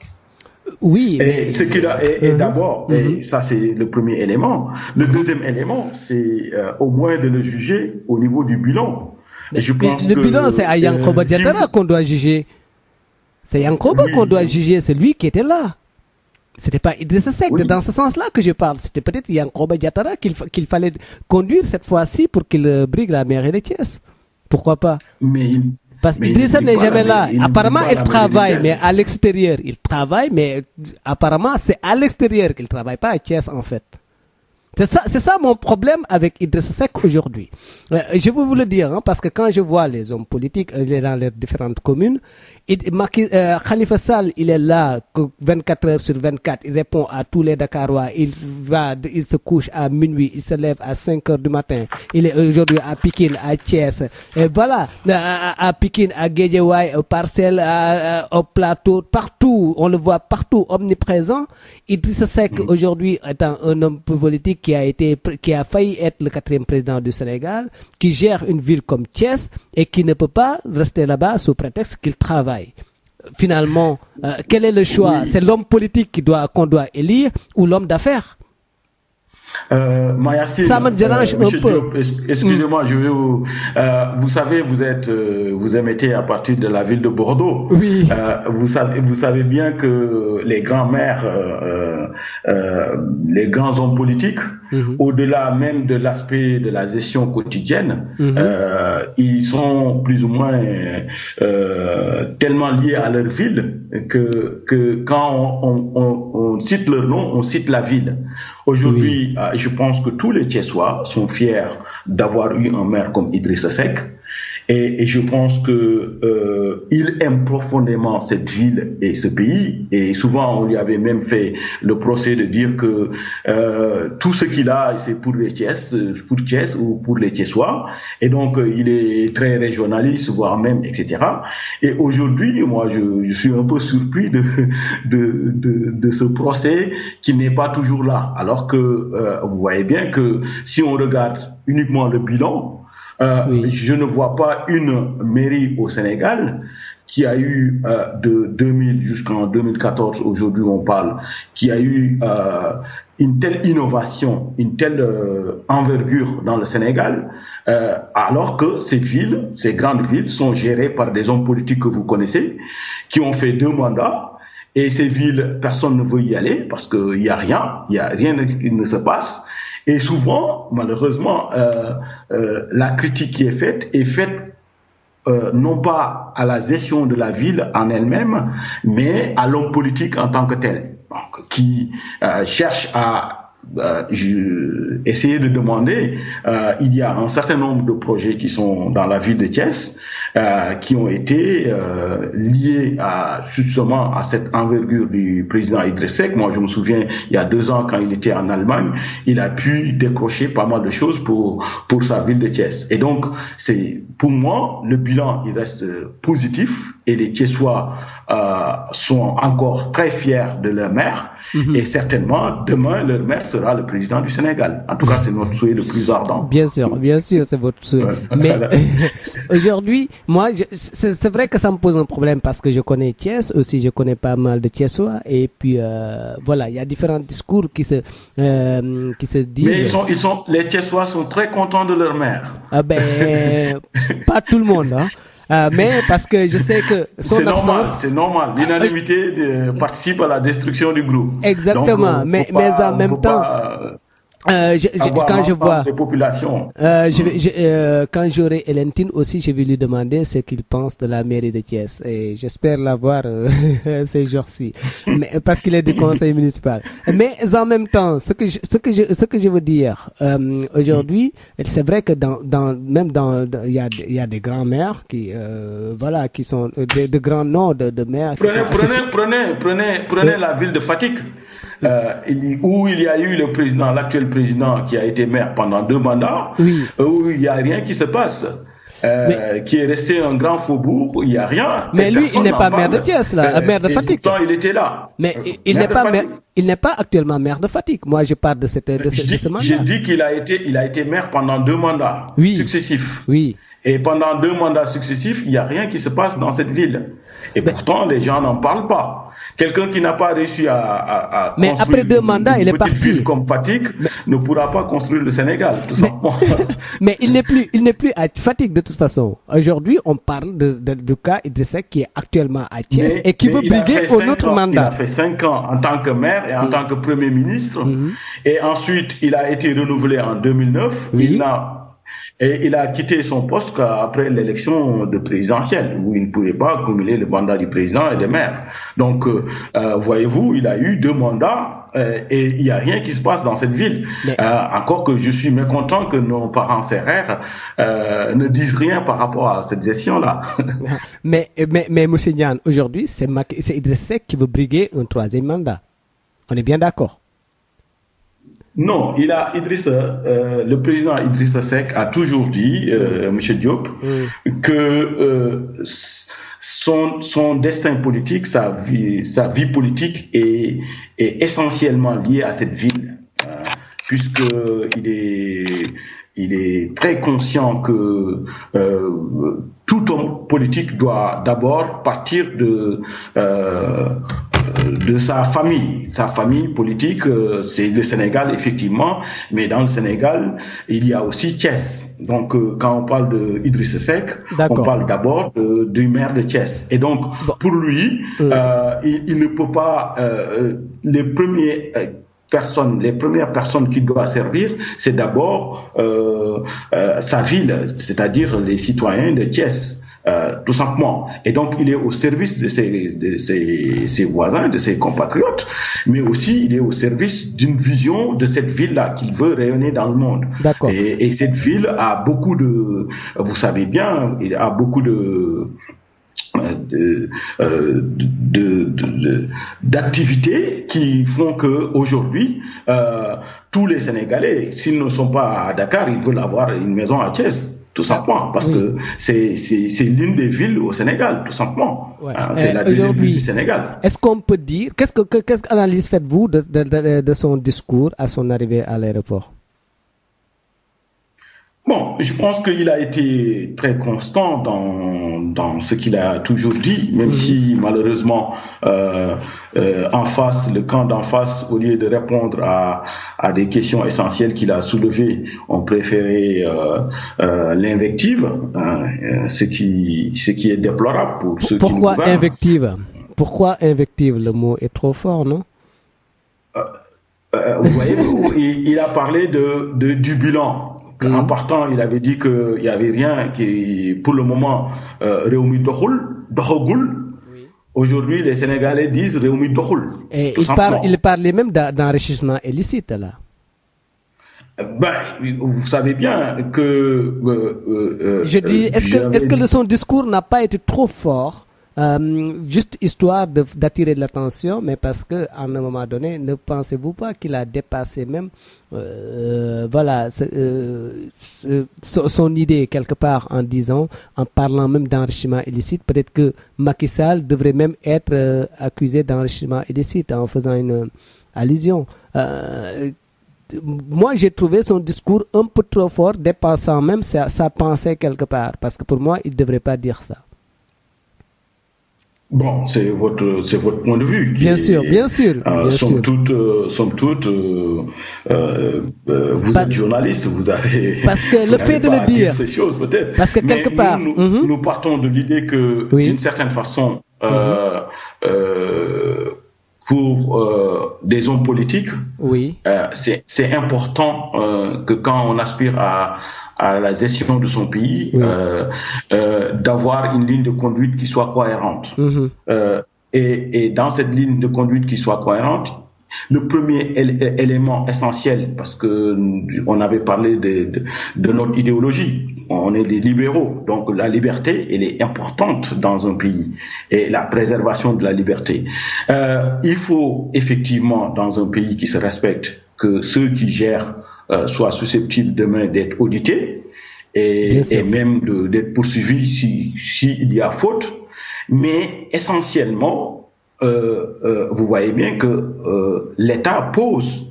Oui. Et ce qu'il a, et d'abord, et ça c'est le premier élément. Le deuxième élément, c'est au moins de le juger au niveau du bilan. Et je pense le bilan, c'est à Yankoba Diattara qu'on doit juger. C'est Yankoba qu'on doit juger, c'est lui qui était là. C'était pas Idrissa Seck, dans ce sens-là que je parle. C'était peut-être Yankoba Diattara qu'il fallait conduire cette fois-ci pour qu'il brigue la mairie de Thiès. Pourquoi pas? Parce qu'Idrissa n'est jamais là. Apparemment, il travaille, mais à l'extérieur. Il travaille, mais apparemment, c'est à l'extérieur qu'il travaille, pas à Thiès, en fait. C'est ça mon problème avec Idrissa Seck aujourd'hui. Je vais vous le dire, hein, parce que quand je vois les hommes politiques dans les différentes communes, Khalifa Sall, il est là 24 heures sur 24, il répond à tous les Dakarois, il se couche à minuit, il se lève à 5 heures du matin, il est aujourd'hui à Pikine, à Thiès, et voilà, à Pikine, à Guédiawaye, aux Parcelles, au Plateau, partout, on le voit partout, omniprésent. Idrissa Seck aujourd'hui étant un homme politique qui a failli être le 4e président du Sénégal, qui gère une ville comme Thiès et qui ne peut pas rester là-bas sous prétexte qu'il travaille. Finalement, quel est le choix? C'est l'homme politique qu'on doit élire ou l'homme d'affaires? Mayassine, ça me dérange un peu. Excusez-moi, je vais vous savez, vous émettez à partir de la ville de Bordeaux. Oui. Vous savez bien que les grands maires, les grands hommes politiques, au-delà même de l'aspect de la gestion quotidienne, ils sont plus ou moins tellement liés à leur ville que quand on cite leur nom, on cite la ville. Aujourd'hui, je pense que tous les Thiessois sont fiers d'avoir eu un maire comme Idrissa Seck. Et je pense que il aime profondément cette ville et ce pays. Et souvent, on lui avait même fait le procès de dire que tout ce qu'il a, c'est pour les Thiès, pour Thiès ou pour les Thiessois. Et donc, il est très régionaliste, voire même, etc. Et aujourd'hui, moi, je suis un peu surpris de ce procès qui n'est pas toujours là. Alors que vous voyez bien que si on regarde uniquement le bilan, je ne vois pas une mairie au Sénégal qui a eu de 2000 jusqu'en 2014, aujourd'hui on parle, qui a eu une telle innovation, une telle envergure dans le Sénégal, alors que ces villes, ces grandes villes sont gérées par des hommes politiques que vous connaissez, qui ont fait 2 mandats, et ces villes, personne ne veut y aller parce qu'il n'y a rien qui ne se passe. Et souvent, malheureusement, la critique qui est faite non pas à la gestion de la ville en elle-même, mais à l'homme politique en tant que tel, donc, qui cherche à essayer de demander. Il y a un certain nombre de projets qui sont dans la ville de Thiès, qui ont été liés justement à cette envergure du président Idrissa Seck. Moi, je me souviens, il y a 2 ans, quand il était en Allemagne, il a pu décrocher pas mal de choses pour sa ville de Thiès. Et donc, pour moi, le bilan, il reste positif, et les Thiessois sont encore très fiers de leur maire. Et certainement, demain, leur maire sera le président du Sénégal. En tout cas, c'est notre souhait le plus ardent. Bien sûr, c'est votre souhait. Mais aujourd'hui, moi, c'est vrai que ça me pose un problème parce que je connais Thiès, aussi je connais pas mal de Thiessois, et puis voilà, il y a différents discours qui se disent. Mais les Thiessois sont très contents de leur maire. Ah ben, pas tout le monde, hein. Mais parce que je sais que son absence... C'est normal. L'unanimité participe à la destruction du groupe. Exactement. Donc, mais en même temps... quand je vois des populations. Quand j'aurai Elentine aussi, je vais lui demander ce qu'il pense de la mairie de Thiès, et j'espère l'avoir ces jours-ci, mais parce qu'il est du conseil municipal. Mais en même temps, ce que je veux dire aujourd'hui, c'est vrai que il y a des grands maires qui voilà, qui sont de grands noms de maires. Prenez la ville de Fatick. où il y a eu l'actuel président qui a été maire pendant 2 mandats, où il n'y a rien qui se passe. Qui est resté un grand faubourg, il n'y a rien. Mais lui, il n'est pas maire de Thiès, là, maire de Fatick. Pourtant, il était là. Mais il n'est pas actuellement maire de Fatick. Moi, je parle de ce mandat. J'ai dit qu'il a été maire pendant 2 mandats successifs. Oui. Et pendant 2 mandats successifs, il n'y a rien qui se passe dans cette ville. Et pourtant, les gens n'en parlent pas. Quelqu'un qui n'a pas réussi à mais après 2 mandats, il est parti. Ville comme Fatick ne pourra pas construire le Sénégal, tout simplement. Mais il n'est plus à Fatick de toute façon. Aujourd'hui, on parle du cas Idrissa Seck qui est actuellement à Thiès et qui veut briguer un autre mandat. Il a fait 5 ans en tant que maire et en tant que Premier ministre. Et ensuite, il a été renouvelé en 2009. Et il a quitté son poste après l'élection de présidentielle, où il ne pouvait pas cumuler le mandat du président et des maires. Donc, voyez-vous, il a eu 2 mandats et il n'y a rien qui se passe dans cette ville. Encore que je suis mécontent que nos parents serrères ne disent rien par rapport à cette gestion-là. mais M. Niane, aujourd'hui, c'est Idrissa Seck qui veut briguer un 3e mandat. On est bien d'accord? Non, le président Idrissa Seck a toujours dit, M. Diop, que son destin politique, sa vie politique est essentiellement liée à cette ville, puisque il est très conscient que tout homme politique doit d'abord partir de sa famille. Sa famille politique, c'est le Sénégal, effectivement, mais dans le Sénégal, il y a aussi Thiès. Donc, quand on parle de Idrissa Seck, on parle d'abord du maire de Thiès. Et donc, pour lui, il ne peut pas... les premières personnes qu'il doit servir, c'est d'abord sa ville, c'est-à-dire les citoyens de Thiès. Tout simplement. Et donc, il est au service de ses voisins, de ses compatriotes, mais aussi il est au service d'une vision de cette ville-là qu'il veut rayonner dans le monde. Et cette ville a beaucoup de, vous savez bien, il a beaucoup d'activités qui font que aujourd'hui tous les Sénégalais, s'ils ne sont pas à Dakar, ils veulent avoir une maison à Thiès. Tout simplement, parce que c'est l'une des villes au Sénégal, tout simplement. C'est la deuxième ville du Sénégal. Est-ce qu'on peut dire, qu'est-ce qu'analyse faites-vous de son discours à son arrivée à l'aéroport? Bon, je pense qu'il a été très constant dans ce qu'il a toujours dit, même si malheureusement en face, le camp d'en face, au lieu de répondre à des questions essentielles qu'il a soulevées, ont préféré l'invective, ce qui est déplorable pour ceux qui nous gouvernent. Pourquoi invective? Pourquoi invective? Le mot est trop fort, non? Vous voyez, il a parlé du bilan. En partant, il avait dit qu'il n'y avait rien qui, pour le moment, Réumi Dohogul. Aujourd'hui, les Sénégalais disent Réumi Dohul. Et il parlait même d'enrichissement illicite, là. Vous savez bien que... je dis, est-ce que son discours n'a pas été trop fort? Juste histoire d'attirer l'attention, mais parce que à un moment donné, ne pensez-vous pas qu'il a dépassé même son idée quelque part en parlant même d'enrichissement illicite? Peut-être que Macky Sall devrait même être accusé d'enrichissement illicite en faisant une allusion. Moi, j'ai trouvé son discours un peu trop fort, dépassant même sa pensée quelque part, parce que pour moi, il ne devrait pas dire ça. Bon, c'est votre point de vue. Bien sûr. Somme toute, vous êtes journaliste, vous avez. Parce que le fait de le dire. Ces choses peut-être. Parce que quelque part. Nous partons de l'idée que, d'une certaine façon, pour des hommes politiques, c'est important que quand on aspire à la gestion de son pays, d'avoir une ligne de conduite qui soit cohérente. Et dans cette ligne de conduite qui soit cohérente, le premier élément essentiel, parce que on avait parlé de notre idéologie, on est des libéraux, donc la liberté, elle est importante dans un pays, et la préservation de la liberté. Il faut effectivement, dans un pays qui se respecte, que ceux qui gèrent soient susceptibles demain d'être audités et même d'être poursuivis s'il y a faute. Mais essentiellement, vous voyez bien que l'État pose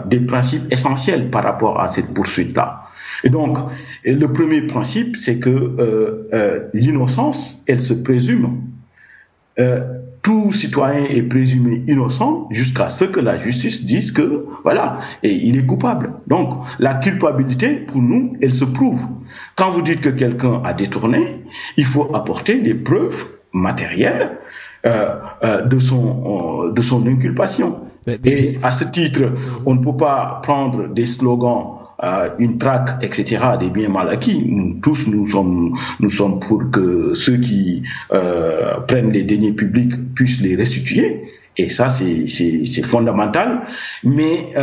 des principes essentiels par rapport à cette poursuite-là. Et donc, le premier principe, c'est que l'innocence, elle se présume. Tout citoyen est présumé innocent jusqu'à ce que la justice dise que, voilà, et il est coupable. Donc, la culpabilité, pour nous, elle se prouve. Quand vous dites que quelqu'un a détourné, il faut apporter des preuves matérielles de son inculpation. Et à ce titre, on ne peut pas prendre des slogans, une traque, etc., des biens mal acquis. Nous sommes pour que ceux qui prennent les deniers publics puissent les restituer. Et ça, c'est fondamental. Mais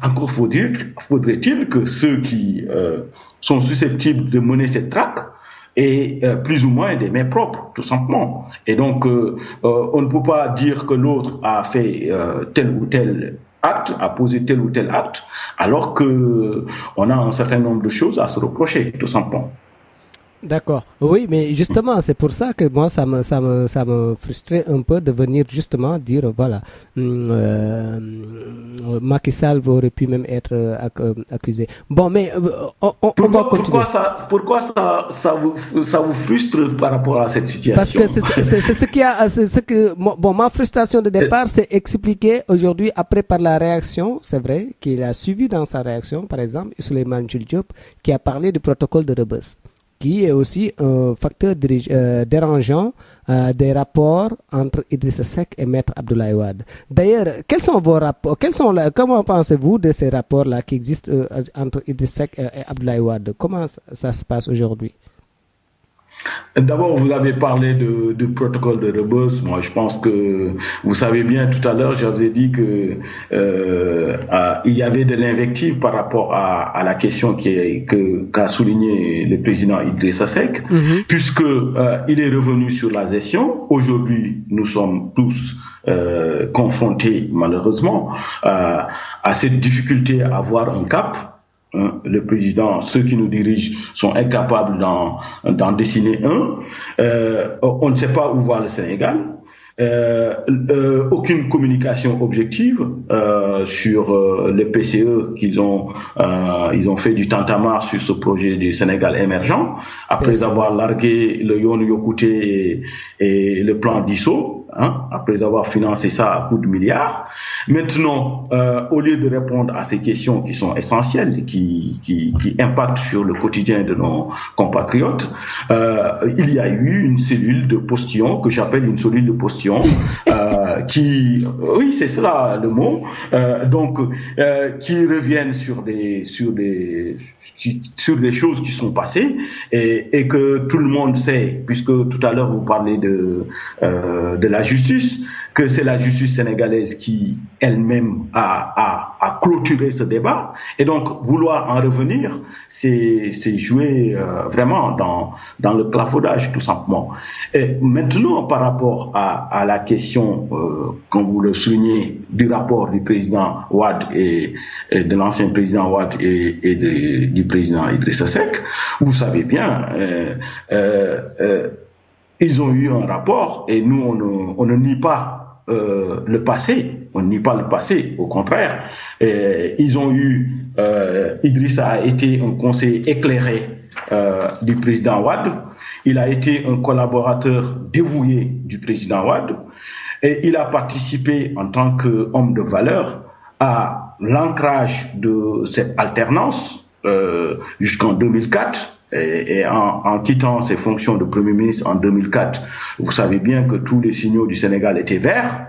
encore faudrait-il que ceux qui sont susceptibles de mener cette traque aient plus ou moins des mains propres, tout simplement. Et donc, on ne peut pas dire que l'autre a fait tel ou tel acte, a posé tel ou tel acte, alors que on a un certain nombre de choses à se reprocher, tout simplement. D'accord. Oui, mais justement, c'est pour ça que moi, ça me frustrait un peu de venir justement dire, voilà, Macky Sall aurait pu même être accusé. Bon, mais on va continuer. Pourquoi ça vous frustre par rapport à cette situation? Parce que c'est ce que bon, ma frustration de départ, c'est expliqué aujourd'hui après par la réaction, c'est vrai, qu'il a suivi dans sa réaction, par exemple, Souleymane Jules Diop, qui a parlé du protocole de Rebeuss, qui est aussi un facteur dérangeant des rapports entre Idrissa Seck et Maître Abdoulaye Wade. D'ailleurs, quels sont vos rapports? Comment pensez-vous de ces rapports-là qui existent entre Idrissa Seck et Abdoulaye Wade? Comment ça se passe aujourd'hui? D'abord, vous avez parlé du protocole de Rebeuss. Moi, je pense que vous savez bien, tout à l'heure, je vous ai dit que il y avait de l'invective par rapport à la question qu'a souligné le président Idrissa Seck, puisque il est revenu sur la gestion. Aujourd'hui, nous sommes tous confrontés, malheureusement, à cette difficulté à avoir un cap. Le président, ceux qui nous dirigent sont incapables d'en dessiner un. On ne sait pas où va le Sénégal. Aucune communication objective sur le PCE ils ont fait du tintamarre sur ce projet du Sénégal émergent après avoir largué le Yoonu Yokkouté et le plan Disso. Après avoir financé ça à coups de milliards. Maintenant, au lieu de répondre à ces questions qui sont essentielles, qui impactent sur le quotidien de nos compatriotes, il y a eu une cellule de postillon, que j'appelle une cellule de postillon, oui, c'est cela le mot, qui reviennent sur des choses qui sont passées et que tout le monde sait, puisque tout à l'heure vous parlez de la justice, que c'est la justice sénégalaise qui elle-même a clôturé ce débat, et donc vouloir en revenir, c'est jouer vraiment dans le clafaudage, tout simplement. Et maintenant, par rapport à la question, comme vous le soulignez, du rapport du président Wade et de l'ancien président Wade et du président Idrissa Seck, vous savez bien, ils ont eu un rapport, et nous, on ne nie pas le passé. On ne nie pas le passé, au contraire. Ils ont eu... Idrissa a été un conseiller éclairé du président Wade. Il a été un collaborateur dévoué du président Wade. Et il a participé en tant qu'homme de valeur à l'ancrage de cette alternance jusqu'en 2004. Et en quittant ses fonctions de Premier ministre en 2004, vous savez bien que tous les signaux du Sénégal étaient verts.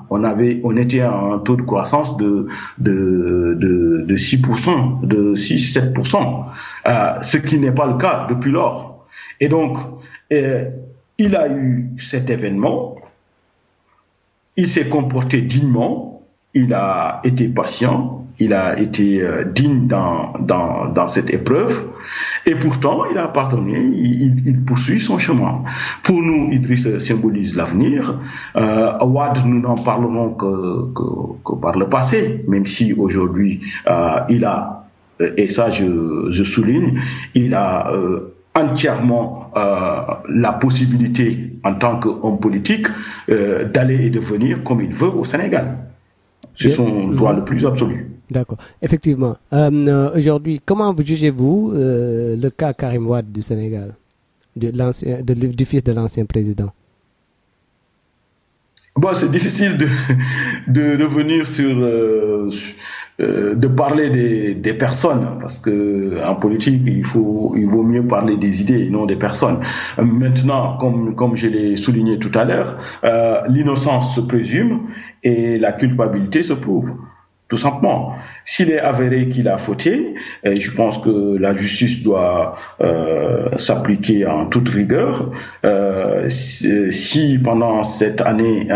On était à un taux de croissance de 6%, de 6-7%, ce qui n'est pas le cas depuis lors. Et donc, il a eu cet événement, il s'est comporté dignement, il a été patient, il a été digne dans cette épreuve, et pourtant il a pardonné, il poursuit son chemin. Pour nous, Idriss symbolise l'avenir. Wade, nous n'en parlerons que par le passé, même si aujourd'hui il a, et ça je souligne, il a entièrement la possibilité en tant qu'homme politique d'aller et de venir comme il veut au Sénégal. C'est son droit le plus absolu. D'accord. Effectivement. Aujourd'hui, comment jugez-vous le cas Karim Wade du Sénégal, du fils de l'ancien président? Bon, c'est difficile de revenir sur de parler des personnes, parce que en politique il vaut mieux parler des idées et non des personnes. Maintenant, comme je l'ai souligné tout à l'heure, l'innocence se présume et la culpabilité se prouve. Tout simplement. S'il est avéré qu'il a fauté, je pense que la justice doit s'appliquer en toute rigueur. Si pendant cette année,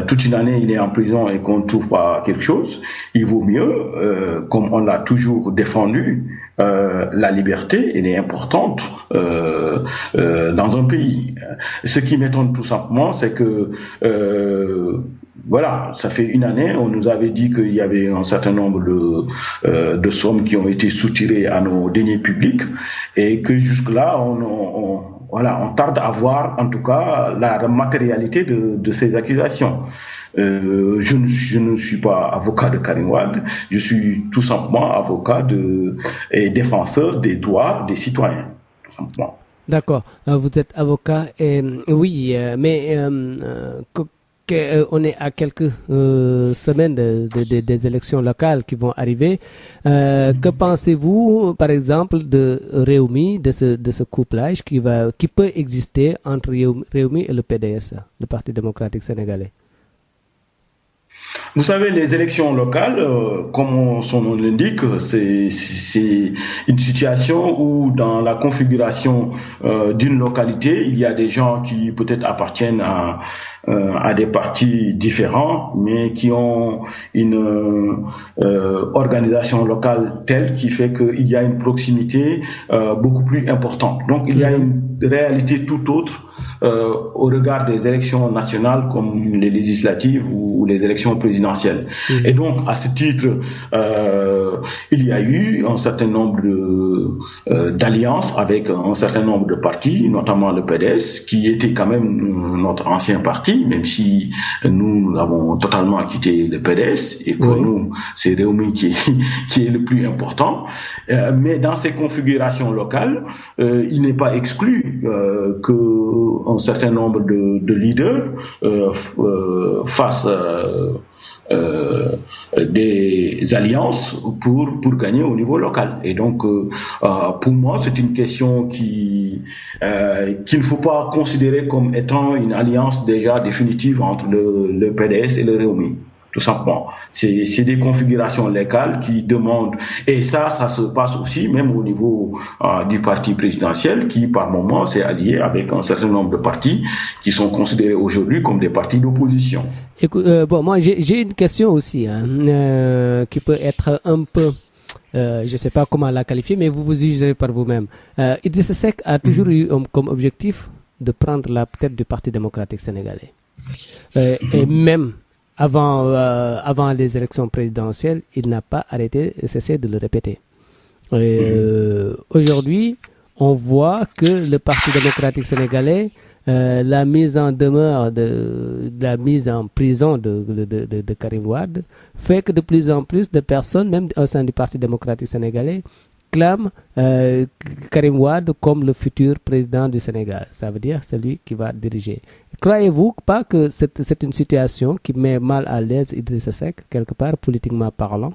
toute une année, il est en prison et qu'on ne trouve pas quelque chose, il vaut mieux, comme on l'a toujours défendu, la liberté, elle est importante dans un pays. Ce qui m'étonne tout simplement, c'est que voilà, ça fait une année, on nous avait dit qu'il y avait un certain nombre de sommes qui ont été soutirées à nos deniers publics et que jusque-là, on tarde à voir en tout cas la matérialité de ces accusations. Je ne suis pas avocat de Karim Wade, je suis tout simplement avocat et défenseur des droits des citoyens, tout simplement. D'accord, vous êtes avocat, oui, mais on est à quelques semaines des élections locales qui vont arriver. Que pensez-vous, par exemple, de Rewmi, de ce couplage qui peut exister entre Rewmi et le PDS, le Parti démocratique sénégalais? Vous savez, les élections locales, comme son nom l'indique, c'est une situation où dans la configuration d'une localité, il y a des gens qui peut-être appartiennent à des partis différents, mais qui ont une organisation locale telle qui fait qu'il y a une proximité beaucoup plus importante. Donc il y a une réalité tout autre au regard des élections nationales comme les législatives ou les élections présidentielles. Et donc, à ce titre, il y a eu un certain nombre d'alliances avec un certain nombre de partis, notamment le PDS, qui était quand même notre ancien parti, même si nous avons totalement quitté le PDS, et pour nous, c'est Rewmi qui est le plus important. Mais dans ces configurations locales, il n'est pas exclu qu'un certain nombre de leaders fassent des alliances pour gagner au niveau local. Et donc, pour moi, c'est une question qu'il ne faut pas considérer comme étant une alliance déjà définitive entre le PDS et le Rewmi. Tout simplement. C'est des configurations locales qui demandent, et ça se passe aussi même au niveau du parti présidentiel qui par moment s'est allié avec un certain nombre de partis qui sont considérés aujourd'hui comme des partis d'opposition. Écoute, moi j'ai une question aussi qui peut être un peu, je ne sais pas comment la qualifier, mais vous jugerez par vous-même. Idriss Seck a toujours eu comme objectif de prendre la tête du Parti démocratique sénégalais. Et même avant les élections présidentielles, il n'a pas cessé de le répéter. Aujourd'hui, on voit que le Parti démocratique sénégalais, la mise en demeure, la mise en prison de Karim Wade, fait que de plus en plus de personnes, même au sein du Parti démocratique sénégalais, clament Karim Wade comme le futur président du Sénégal. Ça veut dire celui qui va diriger. Croyez-vous pas que c'est une situation qui met mal à l'aise Idriss Seck, quelque part, politiquement parlant?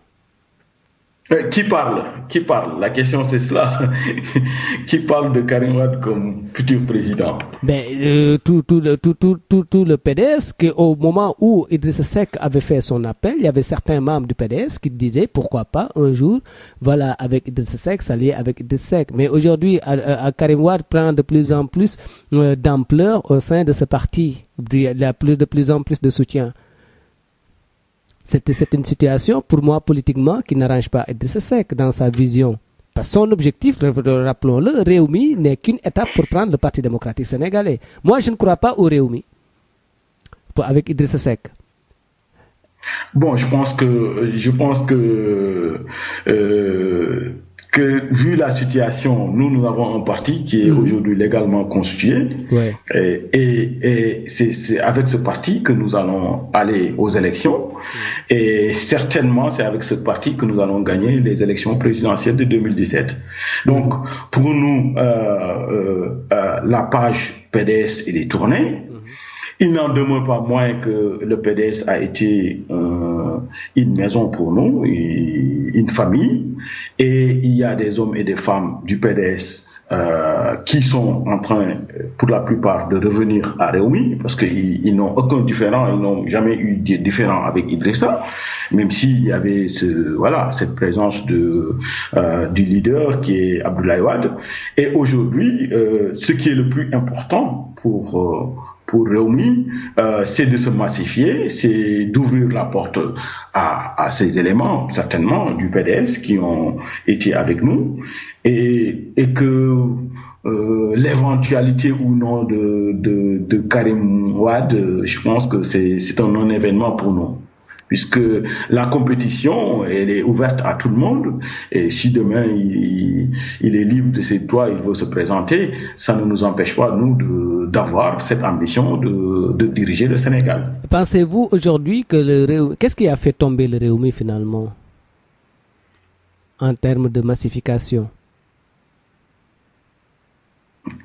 Qui parle? La question c'est cela. Qui parle de Karim Wade comme futur président? Tout le PDS, qu'au moment où Idriss Seck avait fait son appel, il y avait certains membres du PDS qui disaient pourquoi pas un jour, voilà, avec Idriss Seck, s'allier avec Idriss Seck. Mais aujourd'hui, Karim Wade prend de plus en plus d'ampleur au sein de ce parti. Il y a de plus en plus de soutien. C'est une situation, pour moi, politiquement, qui n'arrange pas Idrissa Seck dans sa vision. Parce que son objectif, rappelons-le, Rewmi n'est qu'une étape pour prendre le Parti démocratique sénégalais. Moi, je ne crois pas au Rewmi avec Idrissa Seck. Bon, je pense que vu la situation, nous avons un parti qui est aujourd'hui légalement constitué, ouais. et c'est avec ce parti que nous allons aller aux élections, et certainement c'est avec ce parti que nous allons gagner les élections présidentielles de 2017. Donc pour nous, la page PDS elle est tournée. Il n'en demeure pas moins que le PDS a été une maison pour nous, une famille, et il y a des hommes et des femmes du PDS qui sont en train, pour la plupart, de revenir à Rewmi, parce qu'ils n'ont aucun différent, ils n'ont jamais eu de différent avec Idrissa, même s'il y avait cette présence du leader qui est Abdoulaye Wade. Et aujourd'hui, ce qui est le plus important pour Rewmi, c'est de se massifier, c'est d'ouvrir la porte à ces éléments, certainement, du PDS qui ont été avec nous, et que l'éventualité ou non de Karim Wade, je pense que c'est un non-événement pour nous. Puisque la compétition, elle est ouverte à tout le monde, et si demain il est libre de ses droits, il veut se présenter, ça ne nous empêche pas, nous, d'avoir cette ambition de diriger le Sénégal. Pensez-vous aujourd'hui que qu'est-ce qui a fait tomber le Rewmi finalement, en termes de massification?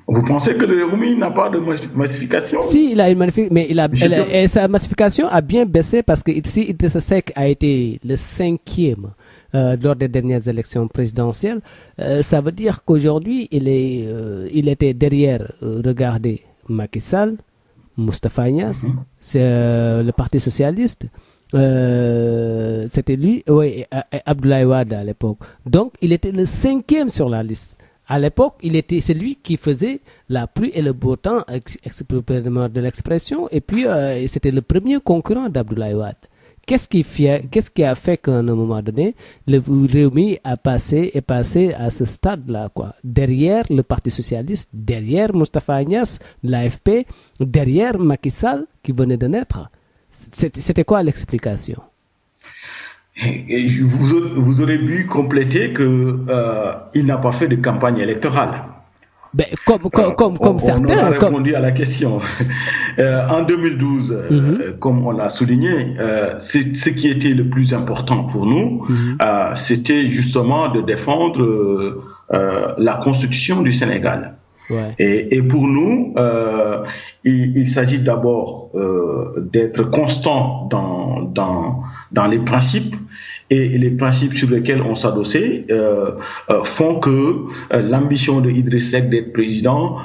Vous pensez que le Rewmi n'a pas de massification? Si, il a une massification, mais sa massification a bien baissé parce que si Idrissa Seck a été le 5e lors des dernières élections présidentielles, ça veut dire qu'aujourd'hui, il était derrière, regardez, Macky Sall, Moustapha Niasse, le Parti socialiste, c'était lui, oui, Abdoulaye Wade à l'époque. Donc, il était le 5e sur la liste. À l'époque, c'est lui qui faisait la pluie et le beau temps, de l'expression, et puis c'était le premier concurrent d'Abdoulaye Wade. Qu'est-ce qui a fait qu'à un moment donné, le Rewmi est passé à ce stade-là, quoi, derrière le Parti socialiste, derrière Moustapha Niasse, l'AFP, derrière Macky Sall qui venait de naître. C'était quoi l'explication? Et vous aurez pu compléter que il n'a pas fait de campagne électorale. Ben, comme certains. On a répondu à la question. En 2012, comme on l'a souligné, ce qui était le plus important pour nous, c'était justement de défendre la constitution du Sénégal. Ouais. Et pour nous, il s'agit d'abord d'être constant dans les principes, et les principes sur lesquels on s'adossait font que l'ambition de Idriss Seck d'être président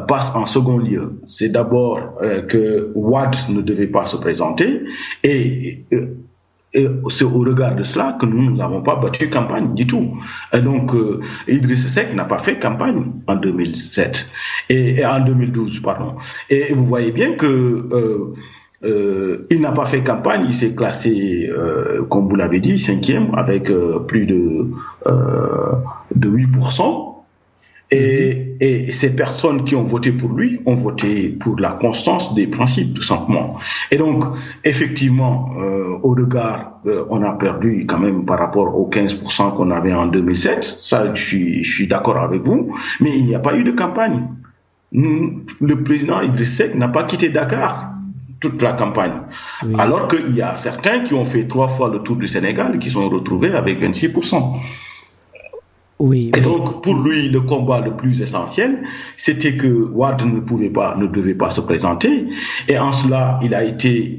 passe en second lieu. C'est d'abord que Wade ne devait pas se présenter, et c'est au regard de cela que nous n'avons pas battu campagne du tout. Et donc, Idriss Seck n'a pas fait campagne en 2007 et en 2012, pardon. Et vous voyez bien que il n'a pas fait campagne, il s'est classé, comme vous l'avez dit, 5e avec plus de 8%. Et ces personnes qui ont voté pour lui ont voté pour la constance des principes, tout simplement. Et donc, effectivement, au regard, on a perdu quand même par rapport aux 15% qu'on avait en 2007. Ça, je suis d'accord avec vous. Mais il n'y a pas eu de campagne. Le président Idriss Seck n'a pas quitté Dakar toute la campagne. Oui. Alors qu'il y a certains qui ont fait 3 fois le tour du Sénégal et qui sont retrouvés avec 26%. Oui, et donc, pour lui, le combat le plus essentiel, c'était que Wade ne devait pas se présenter. Et en cela, il a été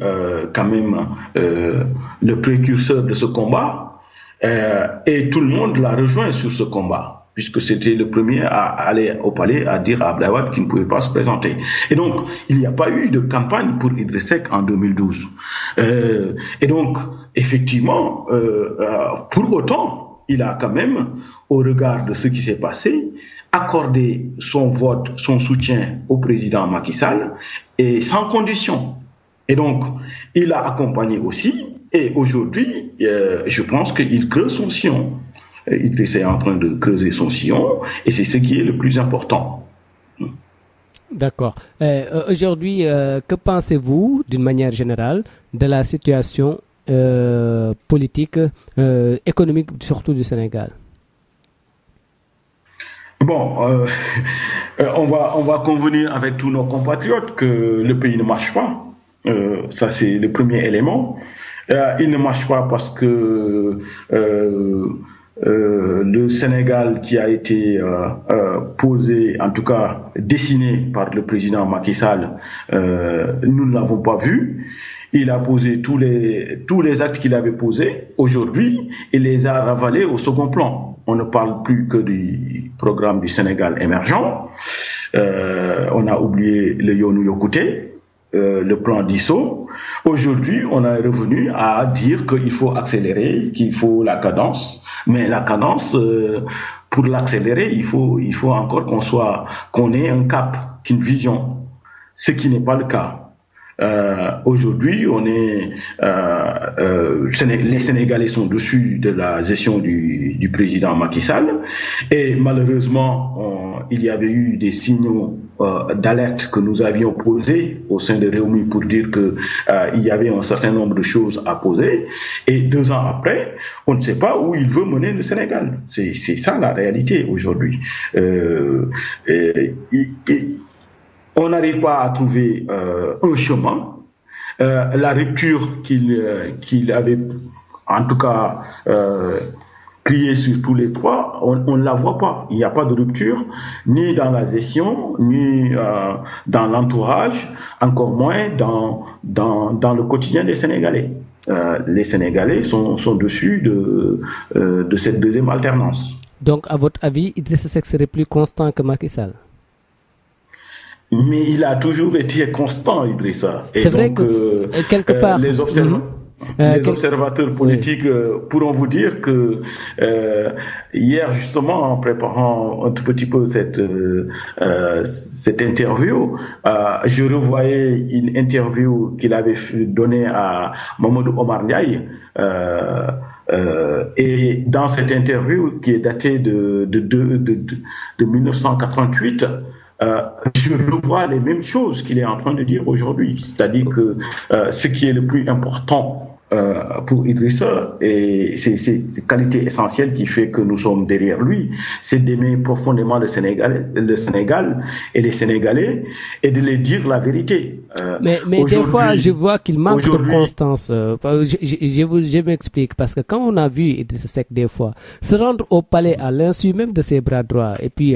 quand même le précurseur de ce combat. Et tout le monde l'a rejoint sur ce combat, puisque c'était le premier à aller au palais à dire à Abdoulaye Wade qu'il ne pouvait pas se présenter. Et donc, il n'y a pas eu de campagne pour Idriss Seck en 2012. Et donc, effectivement, pour autant, il a quand même, au regard de ce qui s'est passé, accordé son vote, son soutien au président Macky Sall, et sans condition. Et donc, il a accompagné aussi Et aujourd'hui, je pense qu'il creuse son sillon. Idrissa est en train de creuser son sillon et c'est ce qui est le plus important. D'accord. Aujourd'hui, que pensez-vous, d'une manière générale, de la situation politique, économique, surtout du Sénégal? Bon, on va convenir avec tous nos compatriotes que le pays ne marche pas. Ça, c'est le premier élément. Il ne marche pas parce que le Sénégal qui a été posé, en tout cas dessiné par le président Macky Sall, nous ne l'avons pas vu. Il a posé tous les actes qu'il avait posés. Aujourd'hui, il les a ravalés au second plan. On ne parle plus que du programme du Sénégal émergent. On a oublié le Yonou Yokouté, le plan d'ISO. Aujourd'hui, on est revenu à dire qu'il faut accélérer, qu'il faut la cadence. Mais la cadence, pour l'accélérer, il faut encore qu'on ait un cap, une vision. Ce qui n'est pas le cas. Aujourd'hui, les Sénégalais sont dessus de la gestion du président Macky Sall et malheureusement, il y avait eu des signaux d'alerte que nous avions posés au sein de Rewmi pour dire que il y avait un certain nombre de choses à poser et 2 ans après, on ne sait pas où il veut mener le Sénégal. C'est ça la réalité aujourd'hui. On n'arrive pas à trouver un chemin. La rupture qu'il avait, en tout cas, crié sur tous les trois, on ne la voit pas. Il n'y a pas de rupture, ni dans la gestion, ni dans l'entourage, encore moins dans le quotidien des Sénégalais. Les Sénégalais sont dessus de cette deuxième alternance. Donc, à votre avis, Idrissa Seck serait plus constant que Macky Sall? Mais il a toujours été constant, Idrissa. C'est vrai que quelque part, les observateurs politiques pourront vous dire que hier, justement, en préparant un tout petit peu cette interview, je revoyais une interview qu'il avait donnée à Mamadou Omar Ndiaye. Et dans cette interview qui est datée de 1988, je revois les mêmes choses qu'il est en train de dire aujourd'hui. C'est-à-dire que ce qui est le plus important pour Idrissa, et c'est cette qualité essentielle qui fait que nous sommes derrière lui, c'est d'aimer profondément le Sénégal et les Sénégalais et de les dire la vérité. Mais des fois, je vois qu'il manque de constance. Je m'explique, parce que quand on a vu Idrissa Seck des fois se rendre au palais à l'insu même de ses bras droits, et puis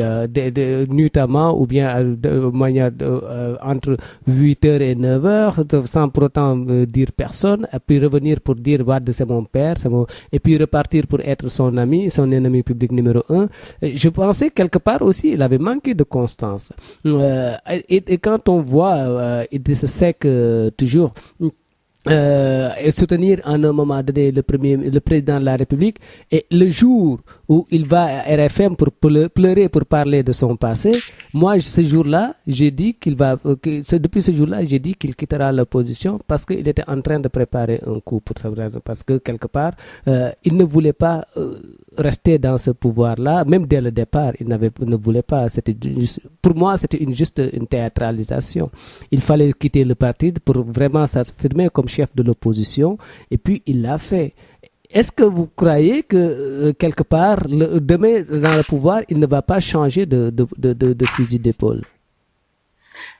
nuitamment ou bien de manière entre 8h et 9h, sans pour autant dire personne, et puis revenir pour dire Wade c'est mon père, et puis repartir pour être son ami, son ennemi public numéro 1. Je pensais quelque part aussi il avait manqué de constance. Et quand on voit Idrissa Seck toujours soutenir en un moment donné le président de la République, et le jour où il va à RFM pour pleurer, pour parler de son passé, moi ce jour-là j'ai dit depuis ce jour-là j'ai dit qu'il quittera l'opposition, parce qu'il était en train de préparer un coup pour ça, parce que quelque part il ne voulait pas rester dans ce pouvoir-là, même dès le départ il ne voulait pas. Pour moi c'était juste une théâtralisation. Il fallait quitter le parti pour vraiment s'affirmer comme chef de l'opposition, et puis il l'a fait. Est-ce que vous croyez que quelque part demain dans le pouvoir il ne va pas changer de fusil d'épaule?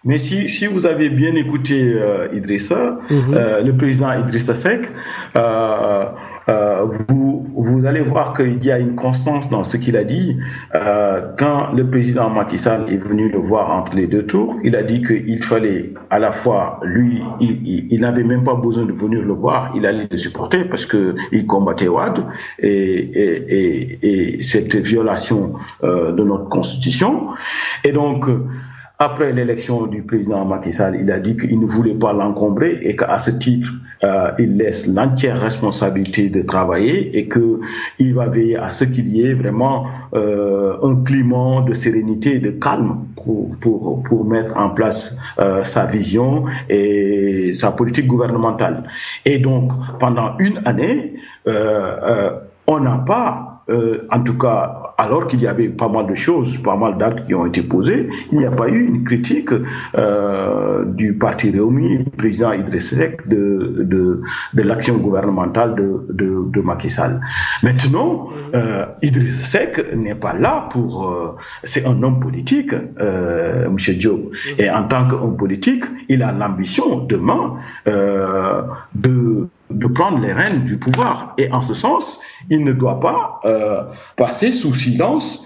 Mais si vous avez bien écouté Idrissa, le président Idrissa Seck, vous allez voir qu'il y a une constance dans ce qu'il a dit. Quand le président Macky Sall est venu le voir entre les 2 tours, il a dit qu'il fallait à la fois, lui, il n'avait même pas besoin de venir le voir, il allait le supporter parce qu'il combattait Wade et cette violation de notre constitution. Et donc, après l'élection du président Macky Sall, il a dit qu'il ne voulait pas l'encombrer et qu'à ce titre, il laisse l'entière responsabilité de travailler et qu'il va veiller à ce qu'il y ait vraiment un climat de sérénité et de calme pour mettre en place sa vision et sa politique gouvernementale. Et donc, pendant une année, on n'a pas, en tout cas, alors qu'il y avait pas mal de choses, pas mal d'actes qui ont été posés, il n'y a pas eu une critique du parti Rewmi, du président Idriss Seck, de l'action gouvernementale de Macky Sall. Maintenant, Idriss Seck n'est pas là pour... c'est un homme politique, M. Diop. Et en tant qu'homme politique, il a l'ambition demain de prendre les rênes du pouvoir. Et en ce sens, il ne doit pas passer sous silence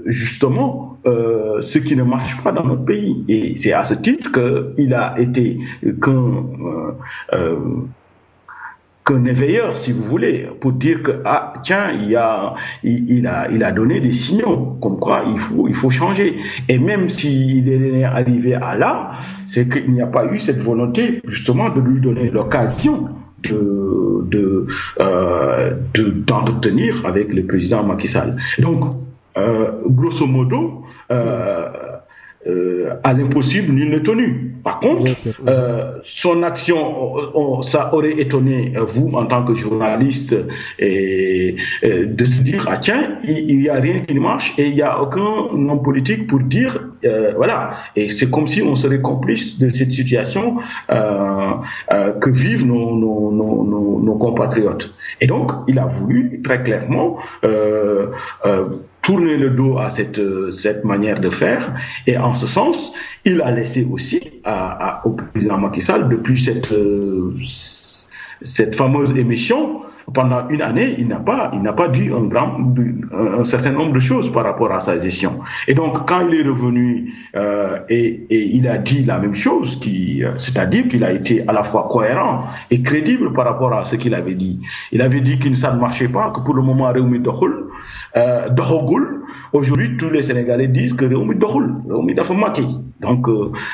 justement ce qui ne marche pas dans notre pays. Et c'est à ce titre qu'il a été qu'un éveilleur, si vous voulez, pour dire que tiens, il a donné des signaux comme quoi il faut changer. Et même s'il est arrivé à là, c'est qu'il n'y a pas eu cette volonté justement de lui donner l'occasion d'entretenir avec le président Macky Sall. Donc, grosso modo, à l'impossible, nul n'est tenu. Par contre, son action, ça aurait étonné vous en tant que journaliste de se dire tiens, il n'y a rien qui ne marche et il n'y a aucun homme politique pour dire voilà. Et c'est comme si on serait complice de cette situation que vivent nos compatriotes. Et donc, il a voulu très clairement tourner le dos à cette manière de faire, et en ce sens, il a laissé aussi au président Macky Sall, depuis cette fameuse émission, pendant une année, il n'a pas dit un certain nombre de choses par rapport à sa gestion. Et donc, quand il est revenu et il a dit la même chose, c'est-à-dire qu'il a été à la fois cohérent et crédible par rapport à ce qu'il avait dit. Il avait dit que ça ne marchait pas, que pour le moment, Rewmi doxul. Aujourd'hui, tous les Sénégalais disent que Rewmi doxul, Rewmi dafa manqué. Donc,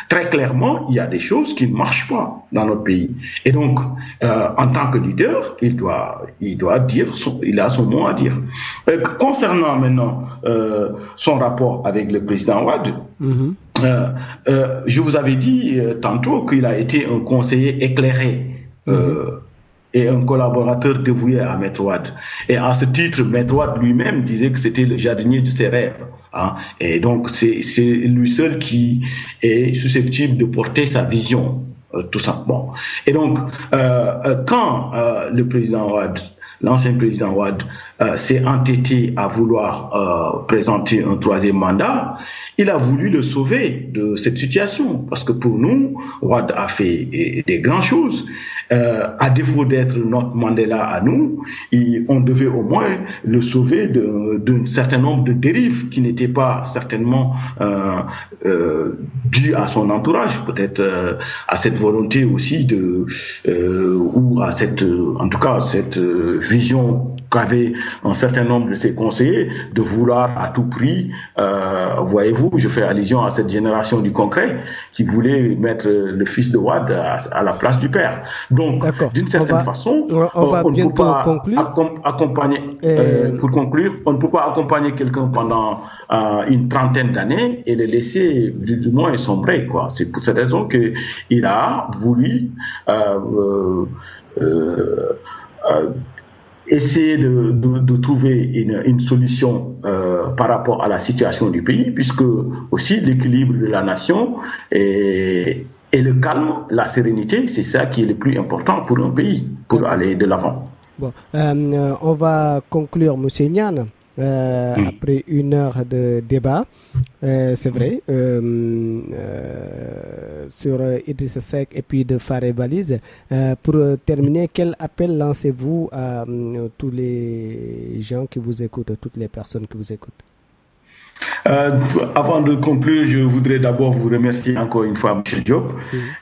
très clairement, il y a des choses qui ne marchent pas dans notre pays. Et donc, en tant que leader, il doit dire, il a son mot à dire. Concernant maintenant son rapport avec le président Wade, je vous avais dit tantôt qu'il a été un conseiller éclairé. Et un collaborateur dévoué à Maître Wade. Et à ce titre, Maître Wade lui-même disait que c'était le jardinier de ses rêves. Hein. Et donc, c'est lui seul qui est susceptible de porter sa vision, tout simplement. Et donc, quand le président Wade, l'ancien président Wade, s'est entêté à vouloir présenter un troisième mandat, il a voulu le sauver de cette situation. Parce que pour nous, Wade a fait des grandes choses. À défaut d'être notre Mandela à nous, on devait au moins le sauver d'un certain nombre de dérives qui n'étaient pas certainement dues à son entourage, peut-être à cette volonté aussi ou à cette vision qu'avait un certain nombre de ses conseillers de vouloir à tout prix, voyez-vous, je fais allusion à cette génération du concret qui voulait mettre le fils de Wade à la place du père. Donc, d'une certaine façon, on ne peut pas accompagner, pour conclure, on ne peut pas accompagner quelqu'un pendant une trentaine d'années et le laisser du moins sombrer, quoi. C'est pour cette raison qu'il a voulu essayer de trouver une solution par rapport à la situation du pays, puisque aussi l'équilibre de la nation et le calme, la sérénité, c'est ça qui est le plus important pour un pays, pour aller de l'avant. Bon, on va conclure, M. Niane. Après une heure de débat, c'est vrai, sur Idrissa Seck et puis de Faré Valise. Pour terminer, quel appel lancez-vous à tous les gens qui vous écoutent, toutes les personnes qui vous écoutent? Avant de conclure, je voudrais d'abord vous remercier encore une fois, M. Diop,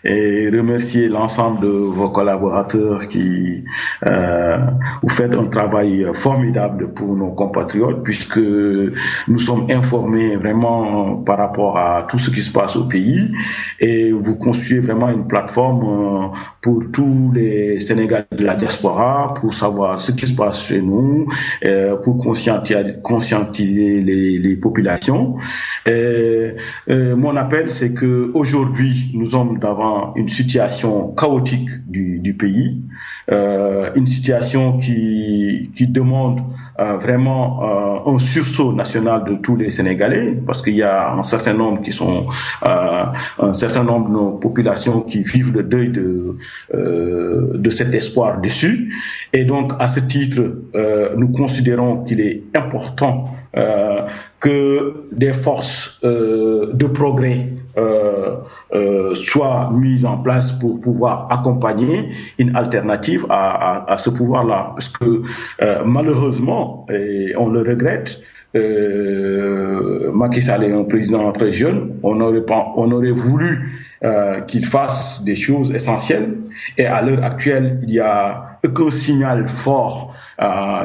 et remercier l'ensemble de vos collaborateurs qui vous faites un travail formidable pour nos compatriotes, puisque nous sommes informés vraiment par rapport à tout ce qui se passe au pays, et vous constituez vraiment une plateforme pour tous les Sénégalais de la diaspora, pour savoir ce qui se passe chez nous, pour conscientiser les populations. Mon appel, c'est que aujourd'hui, nous sommes devant une situation chaotique du pays, une situation qui demande vraiment un sursaut national de tous les Sénégalais, parce qu'il y a un certain nombre de nos populations qui vivent le deuil de cet espoir déçu. Et donc, à ce titre, nous considérons qu'il est important que des forces de progrès soient mises en place pour pouvoir accompagner une alternative à ce pouvoir-là. Parce que malheureusement, et on le regrette, Macky Sall est un président très jeune, on aurait voulu qu'il fasse des choses essentielles, et à l'heure actuelle, il n'y a aucun signal fort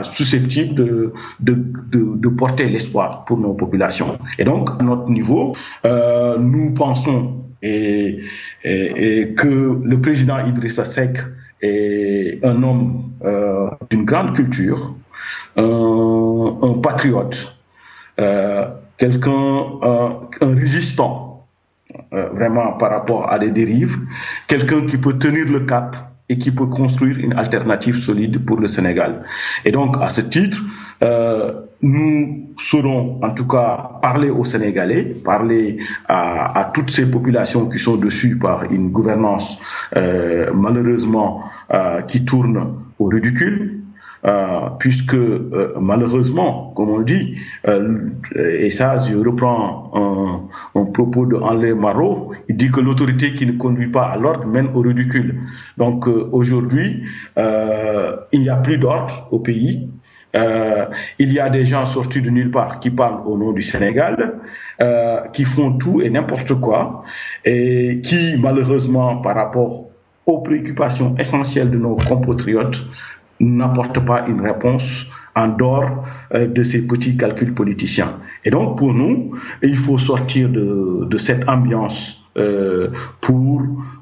susceptible de porter l'espoir pour nos populations. Et donc, à notre niveau, nous pensons que le président Idrissa Seck est un homme d'une grande culture, un patriote, quelqu'un, un résistant vraiment par rapport à des dérives, quelqu'un qui peut tenir le cap et qui peut construire une alternative solide pour le Sénégal. Et donc, à ce titre, nous saurons en tout cas parler aux Sénégalais, parler à toutes ces populations qui sont dessus par une gouvernance malheureusement qui tourne au ridicule, puisque malheureusement, comme on dit, et ça je reprends un propos de Henri Marot, il dit que l'autorité qui ne conduit pas à l'ordre mène au ridicule. Donc aujourd'hui, il n'y a plus d'ordre au pays. Il y a des gens sortis de nulle part qui parlent au nom du Sénégal, qui font tout et n'importe quoi, et qui malheureusement par rapport aux préoccupations essentielles de nos compatriotes n'apportent pas une réponse en dehors de ces petits calculs politiciens. Et donc pour nous, il faut sortir de cette ambiance pour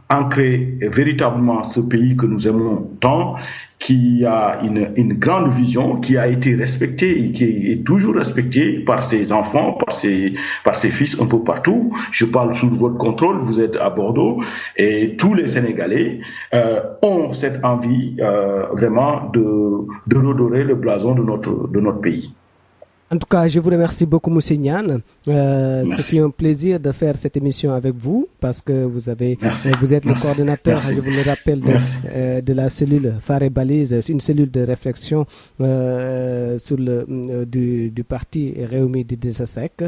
ancrer véritablement ce pays que nous aimons tant, qui a une grande vision, qui a été respectée et qui est toujours respectée par ses enfants, par ses fils un peu partout. Je parle sous votre contrôle, vous êtes à Bordeaux, et tous les Sénégalais ont cette envie vraiment de redorer le blason de notre pays. En tout cas, je vous remercie beaucoup, Moussé Niane. C'est un plaisir de faire cette émission avec vous parce que vous êtes le coordinateur, je vous le rappelle, de la cellule Phare et Balise, une cellule de réflexion du parti Réumi d'Idrissa Seck,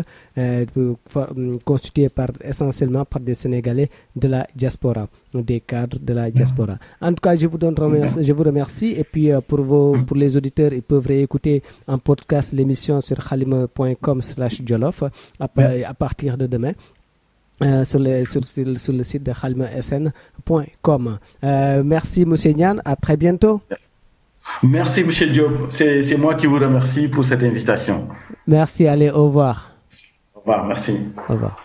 constitué essentiellement par des Sénégalais de la diaspora, des cadres de la diaspora. En tout cas, je vous remercie. Et puis, pour les auditeurs, ils peuvent réécouter en podcast l'émission sur khalima.com/jolof à partir de demain sur le site de khalimasn.com. Merci Moussé Niane, à très bientôt. Merci M. Diop, c'est moi qui vous remercie pour cette invitation. Merci, allez, au revoir. Au revoir, merci. Au revoir.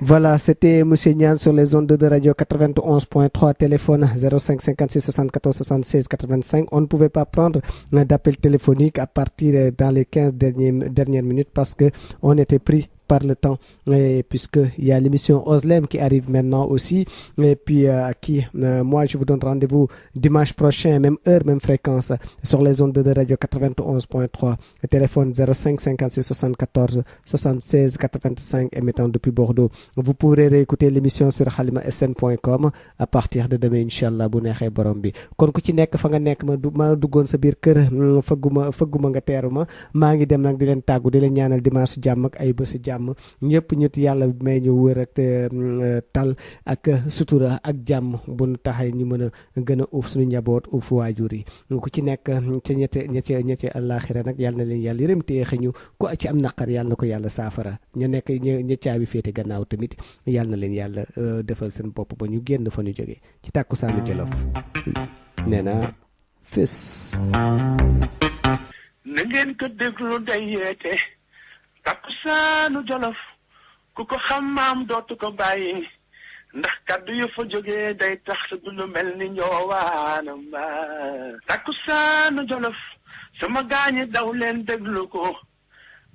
Voilà, c'était Moussé Niane sur les ondes de radio 91.3, téléphone 05 56 74 76 85. On ne pouvait pas prendre d'appel téléphonique à partir dans les 15 dernières minutes parce que on était pris par le temps, puisqu'il y a l'émission Ozlem qui arrive maintenant aussi, et puis moi je vous donne rendez-vous dimanche prochain, même heure, même fréquence, sur les ondes de radio 91.3, téléphone 05 56 74 76 85, émettant depuis Bordeaux. Vous pourrez réécouter l'émission sur khalimasn.com à partir de demain, Inch'Allah, bu neexee borom bi. Kon ku ci nekk fa nga nekk ma duggoon sa biir kër, fëgguma nga teeru ma maa ngi dem nag di leen tàggu di leen ñaanal dimanche jàmm ak ay bésu jàmm jàmm ñëpp ñut yàlla may ñu wër ak tal ak sutura ak jàmm bu nu taxee ñu mën a gën a uuf suñu njaboot uuf waajur yi ku ci nekk ca ñette àllaaxira nag yàlla na leen yàlla yërëm te xëñu ku ci am naqar yàlla na ko yàlla saafara ñu nekk ña caabi féete gannaaw tamit yàlla na leen yàlla defal seen bopp ba ñu génn fa ñu jóge ci tàkkusaanu Jolof nee na fës na ngeen ko déglu day yeete takkusaanu Jolof ku ko xam maam dootu ko bàyyi ndax kaddu yu fa jógee day tax sa dund mel ni ñoowaanam ba takkusaanu Jolof sama gaañi daw leen déglu ko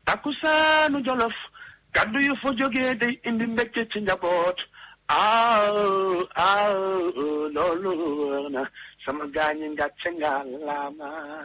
takkusaanu Jolof kaddu yu fa jógee day indi mbégte ci njaboot loolu wër na sama gaañi ngàcce nga laama